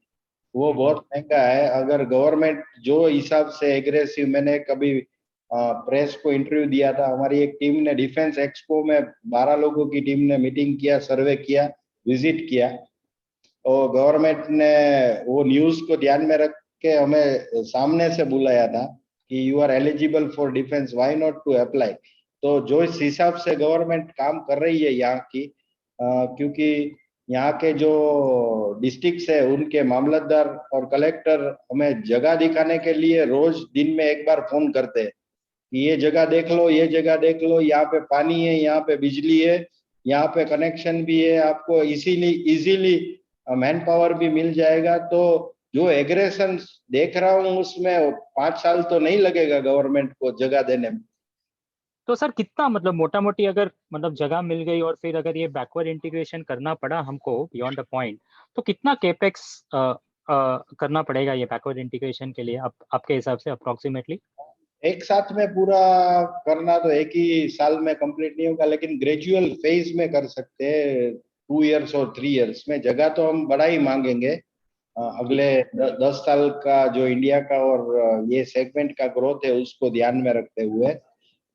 वो बहुत महंगा है। अगर गवर्नमेंट जो हिसाब से एग्रेसिव, मैंने कभी प्रेस को इंटरव्यू दिया था, हमारी एक टीम ने डिफेंस एक्सपो में 12 लोगों की टीम ने मीटिंग किया, सर्वे किया, विजिट किया, और गवर्नमेंट ने वो न्यूज को ध्यान में रख के हमें सामने से बुलाया था कि you are eligible for defence, why not to apply. तो जो इस हिसाब से गवर्नमेंट काम कर रही है यहाँ की, क्योंकि यहाँ के जो डिस्ट्रिक्ट है उनके मामलतदार और कलेक्टर हमें जगह दिखाने के लिए रोज दिन में एक बार फोन करते हैं कि ये जगह देख लो, ये जगह देख लो, यहाँ पे पानी है, यहाँ पे बिजली है, यहाँ पे कनेक्शन भी है, आपको इजीली मैन पावर भी मिल जाएगा। तो जो एग्रेशन देख रहा हूँ उसमें 5 साल तो नहीं लगेगा गवर्नमेंट को जगह देने में। तो सर कितना मतलब मोटा मोटी अगर मतलब जगह मिल गई और फिर अगर ये बैकवर्ड इंटीग्रेशन करना पड़ा हमको बियॉन्ड द पॉइंट, तो कितना केपेक्स करना पड़ेगा ये बैकवर्ड इंटीग्रेशन के लिए आपके हिसाब से अप्रोक्सीमेटली? एक साथ में पूरा करना तो एक ही साल में कंप्लीट नहीं होगा, लेकिन ग्रेजुअल फेज में कर सकते हैं। 2 इयर्स और 3 इयर्स में जगह तो हम बड़ा ही मांगेंगे। अगले 10 साल का जो इंडिया का और ये सेगमेंट का ग्रोथ है उसको ध्यान में रखते हुए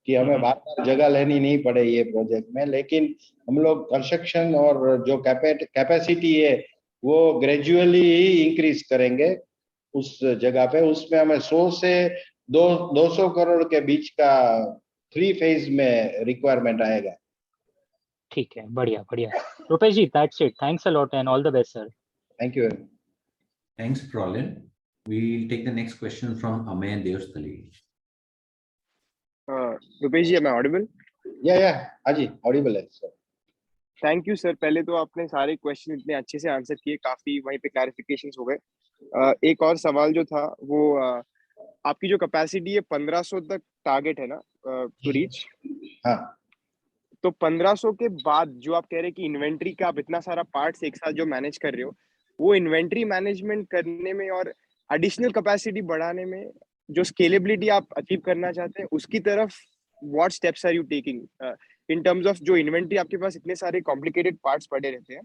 कि हमें बार बार जगह लेनी नहीं पड़े ये प्रोजेक्ट में। लेकिन हम लोग कंस्ट्रक्शन और जो कैपेसिटी है वो ग्रेजुअली ही इंक्रीज करेंगे उस जगह पे। उसमें हमें 100 से 200 करोड़ के बीच का 3 फेज में रिक्वायरमेंट आएगा। ठीक है, बढ़िया बढ़िया। Rupesh ji, that's it. Thanks a lot and all the best sir. Thank you. Thanks, Prolin. We'll take the next question from Amay Devstali. Rupesh ji, am I audible? या हाँ जी, ऑडिबल है सर। Thank you sir. पहले तो आपने सारे क्वेश्चन इतने अच्छे से आंसर किए, काफी वहीं पे क्लैरिफिकेशंस हो गए। एक और सवाल जो था वो आपकी जो कैपेसिटी है 1500 तक टारगेट है ना टू रीच? हाँ, तो 1500 के बाद जो आप कह रहे हैं कि इन्वेंट्री का आप इतना सारा पार्ट्स एक साथ जो मैनेज कर रहे हो, वो इन्वेंट्री मैनेजमेंट करने में और एडिशनल कैपेसिटी बढ़ाने में जो स्केलेबिलिटी आप अचीव करना चाहते हैं उसकी तरफ what steps are you taking in terms of जो इन्वेंट्री आपके पास इतने सारे कॉम्प्लिकेटेड पार्ट्स पड़े रहते हैं,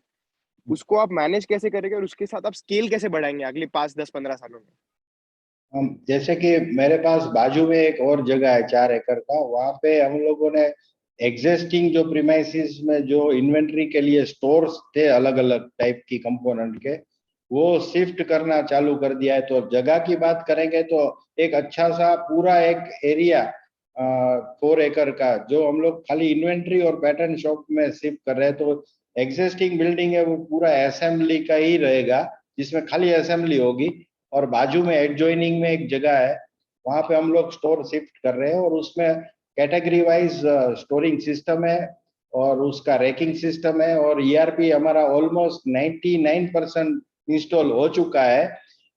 उसको आप मैनेज कैसे करेंगे और उसके साथ आप स्केल कैसे बढ़ाएंगे अगले 5-10-15 सालों में? जैसे कि मेरे पास बाजू में एक और जगह है 4 एकड़ का, वहां पे हम लोगों ने एग्जिस्टिंग जो प्रीमाइसिस में जो इन्वेंट्री के लिए स्टोर्स थे अलग अलग टाइप की कंपोनेंट के, वो शिफ्ट करना चालू कर दिया है। तो जगह की बात करेंगे तो एक अच्छा सा पूरा एक एरिया 4 एकड़ का जो हम लोग खाली इन्वेंट्री और पैटर्न शॉप में शिफ्ट कर रहे हैं, तो एग्जिस्टिंग बिल्डिंग है वो पूरा असेंबली का ही रहेगा जिसमें खाली असेंबली होगी। और बाजू में एडजॉइनिंग में एक जगह है, वहां पे हम लोग स्टोर शिफ्ट कर रहे हैं और उसमें कैटेगरी वाइज स्टोरिंग सिस्टम है और उसका रैकिंग सिस्टम है और ईआरपी हमारा ऑलमोस्ट 99% इंस्टॉल हो चुका है।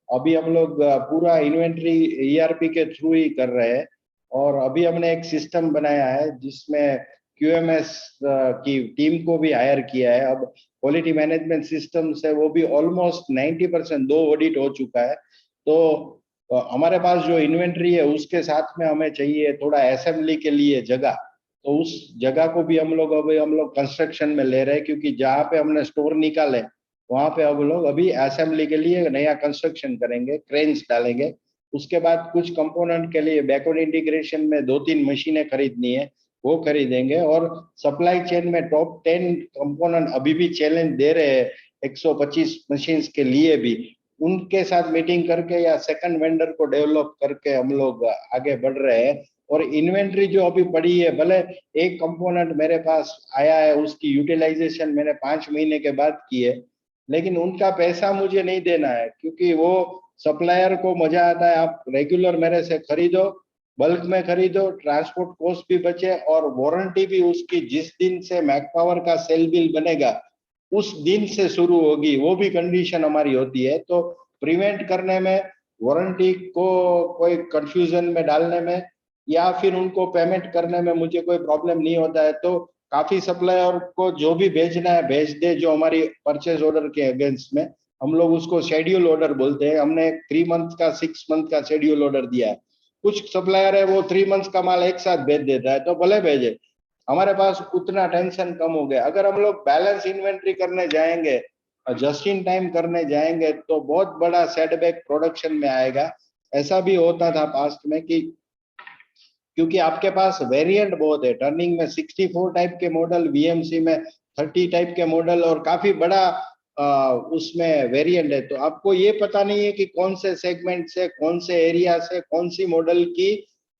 अभी हम लोग पूरा इन्वेंट्री ईआरपी के थ्रू ही कर रहे हैं। और अभी हमने एक सिस्टम बनाया है जिसमें क्यूएमएस की टीम को भी हायर किया है। अब क्वालिटी मैनेजमेंट सिस्टम से वो भी ऑलमोस्ट 90% 2 ऑडिट हो चुका है। तो हमारे पास जो इन्वेंट्री है उसके साथ में हमें चाहिए थोड़ा असेंबली के लिए जगह, तो उस जगह को भी हम लोग कंस्ट्रक्शन में ले रहे हैं, क्योंकि जहाँ पे हमने स्टोर निकाले वहां पे हम लोग अभी असेंबली के लिए नया कंस्ट्रक्शन करेंगे, क्रेन्स डालेंगे। उसके बाद कुछ कंपोनेंट के लिए बैकवर्ड इंटीग्रेशन में 2-3 मशीनें खरीदनी है, वो खरीदेंगे। और सप्लाई चेन में टॉप 10 कंपोनेंट अभी भी चैलेंज दे रहे हैं 125 मशीन्स के लिए भी, उनके साथ मीटिंग करके या सेकंड वेंडर को डेवलप करके हम लोग आगे बढ़ रहे हैं। और इन्वेंट्री जो अभी पड़ी है, भले एक कंपोनेंट मेरे पास आया है उसकी यूटिलाइजेशन मैंने 5 महीने के बाद की है, लेकिन उनका पैसा मुझे नहीं देना है, क्योंकि वो सप्लायर को मजा आता है आप रेगुलर मेरे से खरीदो बल्क में खरीदो, ट्रांसपोर्ट कॉस्ट भी बचे और वारंटी भी उसकी जिस दिन से मैक पावर का सेल बिल बनेगा उस दिन से शुरू होगी, वो भी कंडीशन हमारी होती है। तो प्रिवेंट करने में, वारंटी को कोई कंफ्यूजन में डालने में या फिर उनको पेमेंट करने में मुझे कोई प्रॉब्लम नहीं होता है। तो काफी सप्लायर को जो भी भेजना है भेज दे, जो हमारी परचेज ऑर्डर के अगेंस्ट में, हम लोग उसको शेड्यूल ऑर्डर बोलते हैं। हमने 3 मंथ का 6 मंथ का शेड्यूल ऑर्डर दिया है। कुछ सप्लायर है वो 3 मंथ्स का माल एक साथ भेज देता है, तो भले भेजे, हमारे पास उतना टेंशन कम हो गया। अगर हम लोग बैलेंस इन्वेंट्री करने जाएंगे, जस्ट इन टाइम करने जाएंगे, तो बहुत बड़ा सेटबैक प्रोडक्शन में आएगा। ऐसा भी होता था पास्ट में कि क्योंकि आपके पास वेरिएंट बहुत है, टर्निंग में 64 टाइप के मॉडल, वीएमसी में 30 टाइप के मॉडल और काफी बड़ा उसमें वेरिएंट है। तो आपको ये पता नहीं है कि कौन से सेगमेंट से, कौन से एरिया से, कौन सी मॉडल की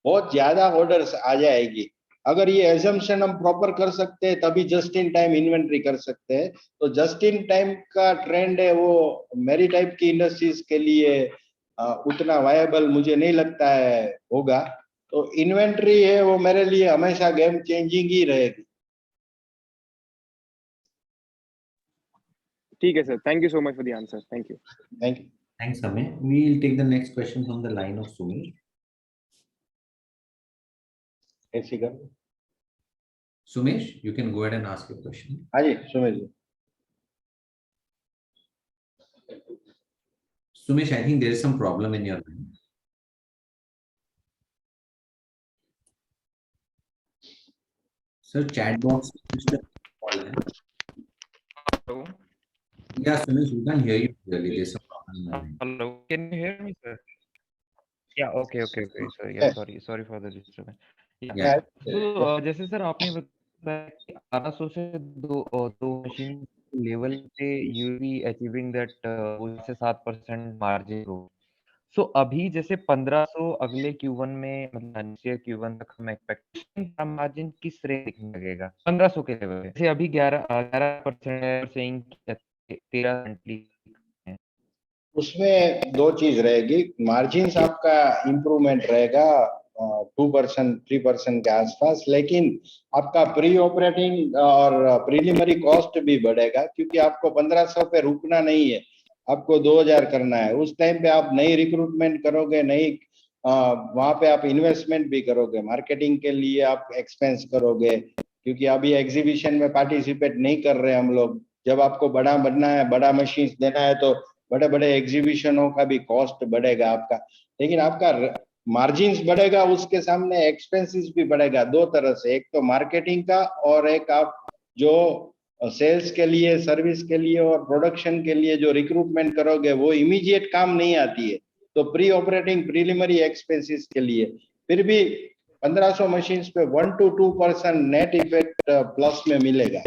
बहुत ज्यादा ऑर्डर्स आ जाएगी। अगर ये एजम्पशन हम प्रॉपर कर सकते हैं तभी जस्ट इन टाइम इन्वेंट्री कर सकते हैं। तो जस्ट इन टाइम का ट्रेंड है वो मेरी टाइप की इंडस्ट्रीज के लिए उतना वायबल मुझे नहीं लगता है होगा। तो इन्वेंट्री है वो मेरे लिए हमेशा गेम चेंजिंग ही रहेगी। ठीक है sir, thank you so much for the answer. Thank you. Thank you. Thanks, Amay. We'll take the next question from the line of Sumesh. ऐसी कर। Sumesh, you can go ahead and ask your question. हाँ जी सुमेश जी। Sumesh, I think there is some problem in your line. Sir, chat box. Hello. Yeah, Sumesh, we can hear you clearly. There's some problem in your line. Hello. Can you hear me, sir? Yeah. Okay. Sir, yeah. Sorry for the disturbance. Yeah. तो जैसे sir आपने बताया कि 1800 से दो machine level पे you be achieving that 7% margin growth. So अभी जैसे 1500 अगले Q1 में, मतलब नेक्स्ट ईयर Q1 तक हम एक्सपेक्टेशन का मार्जिन किस रेट दिखने लगेगा 1500 के लेवल पे? जैसे अभी 11% है, सेइंग 13 है। उसमें दो चीज रहेगी, मार्जिन आपका इम्प्रूवमेंट रहेगा 2% 3% के आसपास, लेकिन आपका प्री ऑपरेटिंग और प्रीलिमिनरी कॉस्ट भी बढ़ेगा क्योंकि आपको 1500 पे रुकना नहीं है, आपको 2000 करना है। उस टाइम पे आप नई रिक्रूटमेंट करोगे, नई वहां पे आप इन्वेस्टमेंट भी करोगे, मार्केटिंग के लिए आप एक्सपेंस करोगे क्योंकि अभी एग्जीबिशन में पार्टिसिपेट नहीं कर रहे हम लोग। जब आपको बड़ा बनना है, बड़ा मशीन देना है, तो बड़े बड़े एग्जीबिशनों का भी कॉस्ट बढ़ेगा आपका, लेकिन आपका मार्जिन्स बढ़ेगा, उसके सामने एक्सपेंसेस भी बढ़ेगा दो तरह से, एक तो मार्केटिंग का और एक आप जो सेल्स के लिए, सर्विस के लिए और प्रोडक्शन के लिए जो रिक्रूटमेंट करोगे वो इमीडिएट काम नहीं आती है। तो प्री ऑपरेटिंग प्रीलिमिनरी एक्सपेंसेस के लिए फिर भी 1500 मशीन पे 1 to 2% नेट इफेक्ट प्लस में मिलेगा।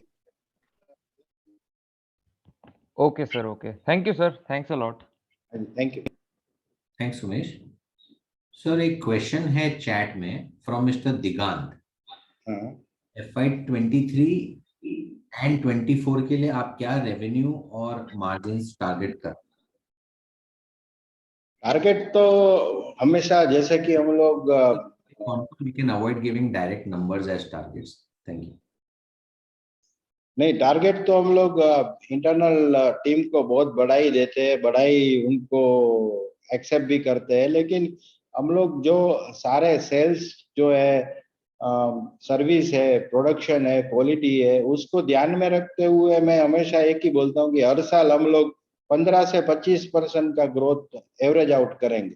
Okay sir, okay, thank you sir, thanks a lot. Thank you. Thanks, Sumesh. Sir एक क्वेश्चन है चैट में फ्रॉम मिस्टर दिगांत। FY 23 एंड 24 के लिए आप क्या रेवेन्यू और मार्जिन्स टारगेट कर? टारगेट तो हमेशा जैसे कि हम लोग We can avoid giving direct numbers as targets. Thank you. नहीं, टारगेट तो हम लोग इंटरनल टीम को बहुत बढ़ाई देते हैं, बढ़ाई उनको एक्सेप्ट भी करते हैं, लेकिन हम लोग जो सारे सेल्स जो है, सर्विस है, प्रोडक्शन है, क्वालिटी है, उसको ध्यान में रखते हुए मैं हमेशा एक ही बोलता हूँ कि हर साल हम लोग 15 से 25% का ग्रोथ एवरेज आउट करेंगे।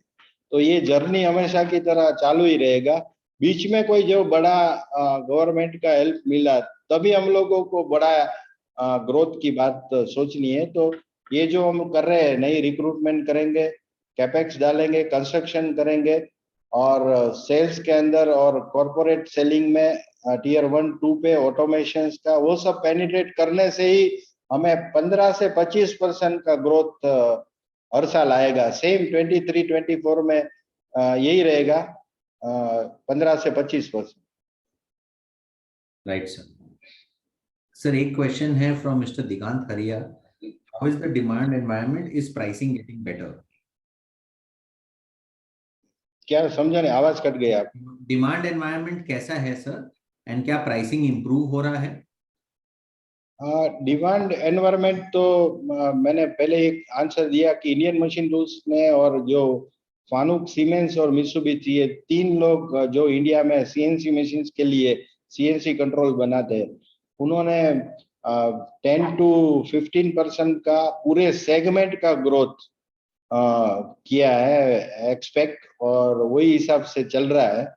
तो ये जर्नी हमेशा की तरह चालू ही रहेगा। बीच में कोई जो बड़ा गवर्नमेंट का हेल्प मिला तभी हम लोगों को बड़ा ग्रोथ की बात सोचनी है। तो ये जो हम कर रहे हैं, नई रिक्रूटमेंट करेंगे, कैपेक्स डालेंगे, कंस्ट्रक्शन करेंगे और सेल्स के अंदर और कॉर्पोरेट सेलिंग में टियर 1 2 पे ऑटोमेशन का वो सब पेनिट्रेट करने से ही हमें 15 से 25% का ग्रोथ हर साल आएगा। सेम 23-24 में यही रहेगा, 15 से 25%। Right sir. सर एक क्वेश्चन है फ्रॉम मिस्टर दिगांत हरिया। How is the demand environment, is pricing getting better? क्या समझा नहीं, आवाज कट गई आप। डिमांड एनवायरनमेंट कैसा है सर, एंड क्या प्राइसिंग इंप्रूव हो रहा है? डिमांड एनवायरनमेंट तो मैंने पहले एक आंसर दिया कि इंडियन मशीन टूल्स ने और जो फानुक, सीमेंस और मित्सुबिशी, ये तीन लोग जो इंडिया में सीएनसी मशीन्स के लिए सीएनसी कंट्रोल बनाते हैं, उन्होंने 10 to 15% का पूरे सेगमेंट का ग्रोथ किया है एक्सपेक्ट, और वही हिसाब से चल रहा है।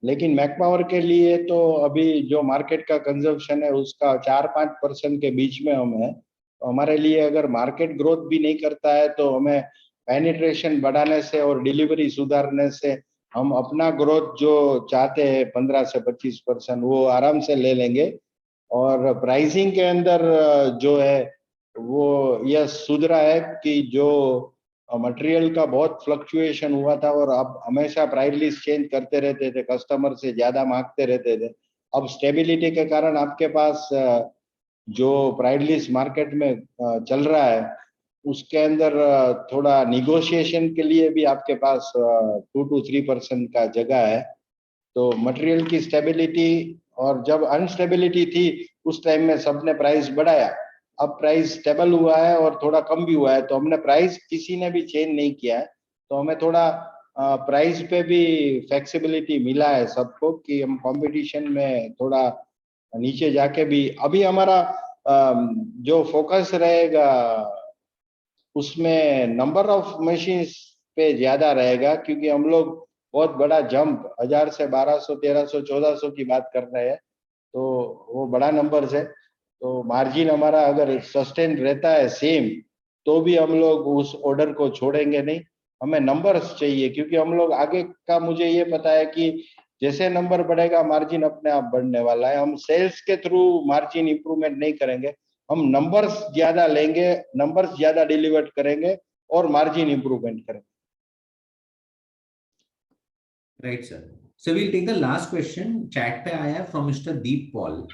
लेकिन मैकपावर के लिए तो अभी जो मार्केट का कंजम्पशन है उसका 4-5% के बीच में हम है। तो हमारे लिए अगर मार्केट ग्रोथ भी नहीं करता है तो हमें पेनिट्रेशन बढ़ाने से और डिलीवरी सुधारने से हम अपना ग्रोथ जो चाहते हैं 15 से 25% वो आराम से ले लेंगे। और प्राइसिंग के अंदर जो है वो यह सुधरा है कि जो मटेरियल का बहुत फ्लक्चुएशन हुआ था और अब हमेशा प्राइस लिस्ट चेंज करते रहते थे, कस्टमर से ज्यादा मांगते रहते थे। अब स्टेबिलिटी के कारण आपके पास जो प्राइस लिस्ट मार्केट में चल रहा है उसके अंदर थोड़ा निगोशिएशन के लिए भी आपके पास 2 to 3% का जगह है। तो मटेरियल की स्टेबिलिटी, और जब अनस्टेबिलिटी थी उस टाइम में सबने प्राइस बढ़ाया, अब प्राइस स्टेबल हुआ है और थोड़ा कम भी हुआ है, तो हमने प्राइस किसी ने भी चेंज नहीं किया है। तो हमें थोड़ा प्राइस पे भी फ्लेक्सिबिलिटी मिला है सबको कि हम कंपटीशन में थोड़ा नीचे जाके भी, अभी हमारा जो फोकस रहेगा उसमें नंबर ऑफ मशीन्स पे ज्यादा रहेगा, क्योंकि हम लोग बहुत बड़ा जंप 1000 से 1200, 1300, 1400 की बात कर रहे हैं, तो वो बड़ा नंबर है। तो मार्जिन हमारा अगर सस्टेन रहता है सेम, तो भी हम लोग उस ऑर्डर को छोड़ेंगे नहीं। हमें नंबर्स चाहिए, क्योंकि हम लोग आगे का, मुझे ये पता है कि जैसे नंबर बढ़ेगा मार्जिन अपने आप बढ़ने वाला है। हम सेल्स के थ्रू मार्जिन इंप्रूवमेंट नहीं करेंगे, हम नंबर्स ज्यादा लेंगे, नंबर्स ज्यादा डिलीवर करेंगे और मार्जिन इंप्रूवमेंट करेंगे। Right sir. So we'll take the last question, chat पे आया है फ्रॉम मिस्टर दीप पॉल।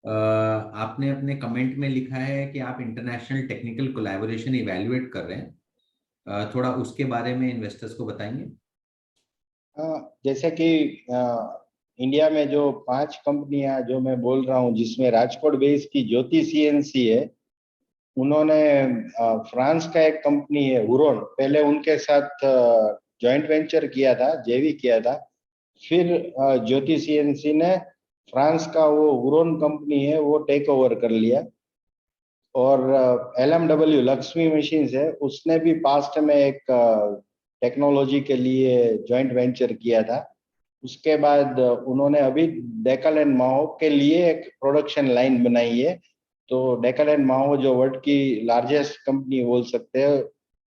आपने अपने कमेंट में लिखा है कि आप इंटरनेशनल टेक्निकल कोलैबोरेशन इवैल्यूएट कर रहे हैं, थोड़ा उसके बारे में इन्वेस्टर्स को बताएंगे। जैसे कि इंडिया में जो 5 कंपनियां जो मैं बोल रहा हूँ, जिसमें राजकोट बेस की ज्योति सीएनसी है, उन्होंने फ्रांस का एक कंपनी है हुरोन, पहले उनके साथ जॉइंट वेंचर किया था, जेवी किया था। फिर ज्योति सीएनसी ने फ्रांस का वो हुरोन कंपनी है वो टेक ओवर कर लिया। और LMW लक्ष्मी मशीन्स है, उसने भी पास्ट में एक टेक्नोलॉजी के लिए जॉइंट वेंचर किया था। उसके बाद उन्होंने अभी डेकल एंड माहो के लिए एक प्रोडक्शन लाइन बनाई है। तो डेकल एंड माहो जो वर्ल्ड की लार्जेस्ट कंपनी बोल सकते हैं,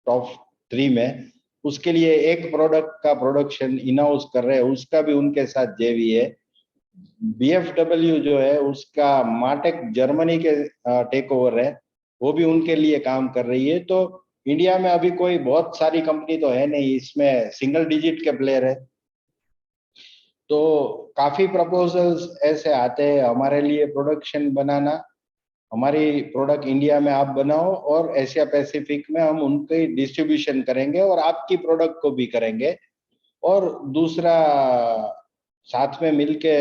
टॉप 3 में, उसके लिए एक प्रोडक्ट का प्रोडक्शन इन हाउस कर रहे हैं, उसका भी उनके साथ जेवी है। BFW जो है उसका माटेक जर्मनी के टेक ओवर है, वो भी उनके लिए काम कर रही है। तो इंडिया में अभी कोई बहुत सारी कंपनी तो है नहीं, इसमें सिंगल डिजिट के प्लेयर है। तो काफी प्रपोजल्स ऐसे आते हैं हमारे लिए प्रोडक्शन बनाना, हमारी प्रोडक्ट इंडिया में आप बनाओ और एशिया पैसिफिक में हम उनके डिस्ट्रीब्यूशन करेंगे और आपकी प्रोडक्ट को भी करेंगे। और दूसरा, साथ में मिलके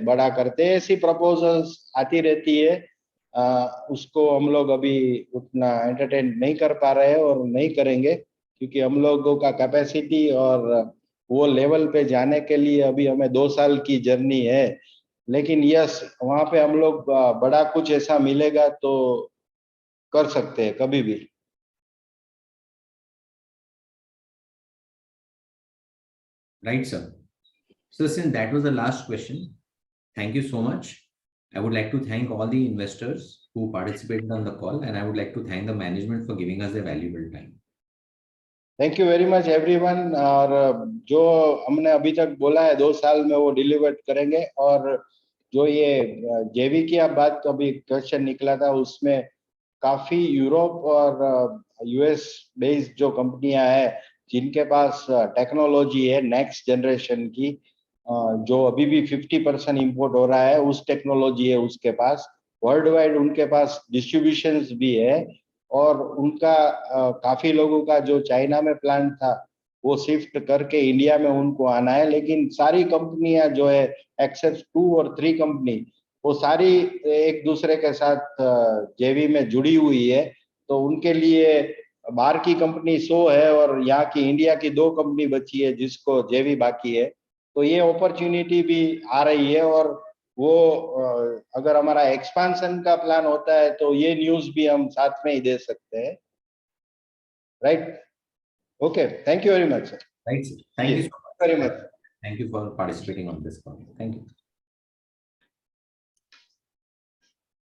बड़ा करते हैं। ऐसी प्रपोजल्स आती रहती है, उसको हम लोग अभी उतना एंटरटेन नहीं कर पा रहे हैं और नहीं करेंगे, क्योंकि हम लोगों का कैपेसिटी और वो लेवल पे जाने के लिए अभी हमें 2 साल की जर्नी है। लेकिन यस, वहां पे हम लोग बड़ा कुछ ऐसा मिलेगा तो कर सकते हैं कभी भी। Right, sir. So since that was the last question, thank you so much. I would like to thank all the investors who participated on the call, and I would like to thank the management for giving us their valuable time. Thank you very much everyone. और जो हमने अभी तक बोला है 2 साल में वो डिलीवर करेंगे। और जो ये जेवी की आप बात, तो अभी क्वेश्चन निकला था, उसमें काफी यूरोप और यूएस बेस्ड जो कंपनियां हैं जिनके पास टेक्नोलॉजी है नेक्स्ट जनरेशन की, जो अभी भी 50% इंपोर्ट हो रहा है, उस टेक्नोलॉजी है उसके पास। वर्ल्ड वाइड उनके पास डिस्ट्रीब्यूशंस भी है। और उनका काफी लोगों का जो चाइना में प्लांट था वो शिफ्ट करके इंडिया में उनको आना है, लेकिन सारी कंपनियां जो है एक्सेप्ट 2 और 3 कंपनी, वो सारी एक दूसरे के साथ जेवी में जुड़ी हुई है। तो उनके लिए बाहर की कंपनी 100 है और यहाँ की इंडिया की 2 कंपनी बची है जिसको जेवी बाकी है। तो ये अपॉर्चुनिटी भी आ रही है, और वो अगर हमारा एक्सपांशन का प्लान होता है तो ये न्यूज़ भी हम साथ में ही दे सकते हैं, right? Okay, thank you very much sir. Right, sir. Thank you Yes, so much. very much. Thank you for participating on this call. Thank you.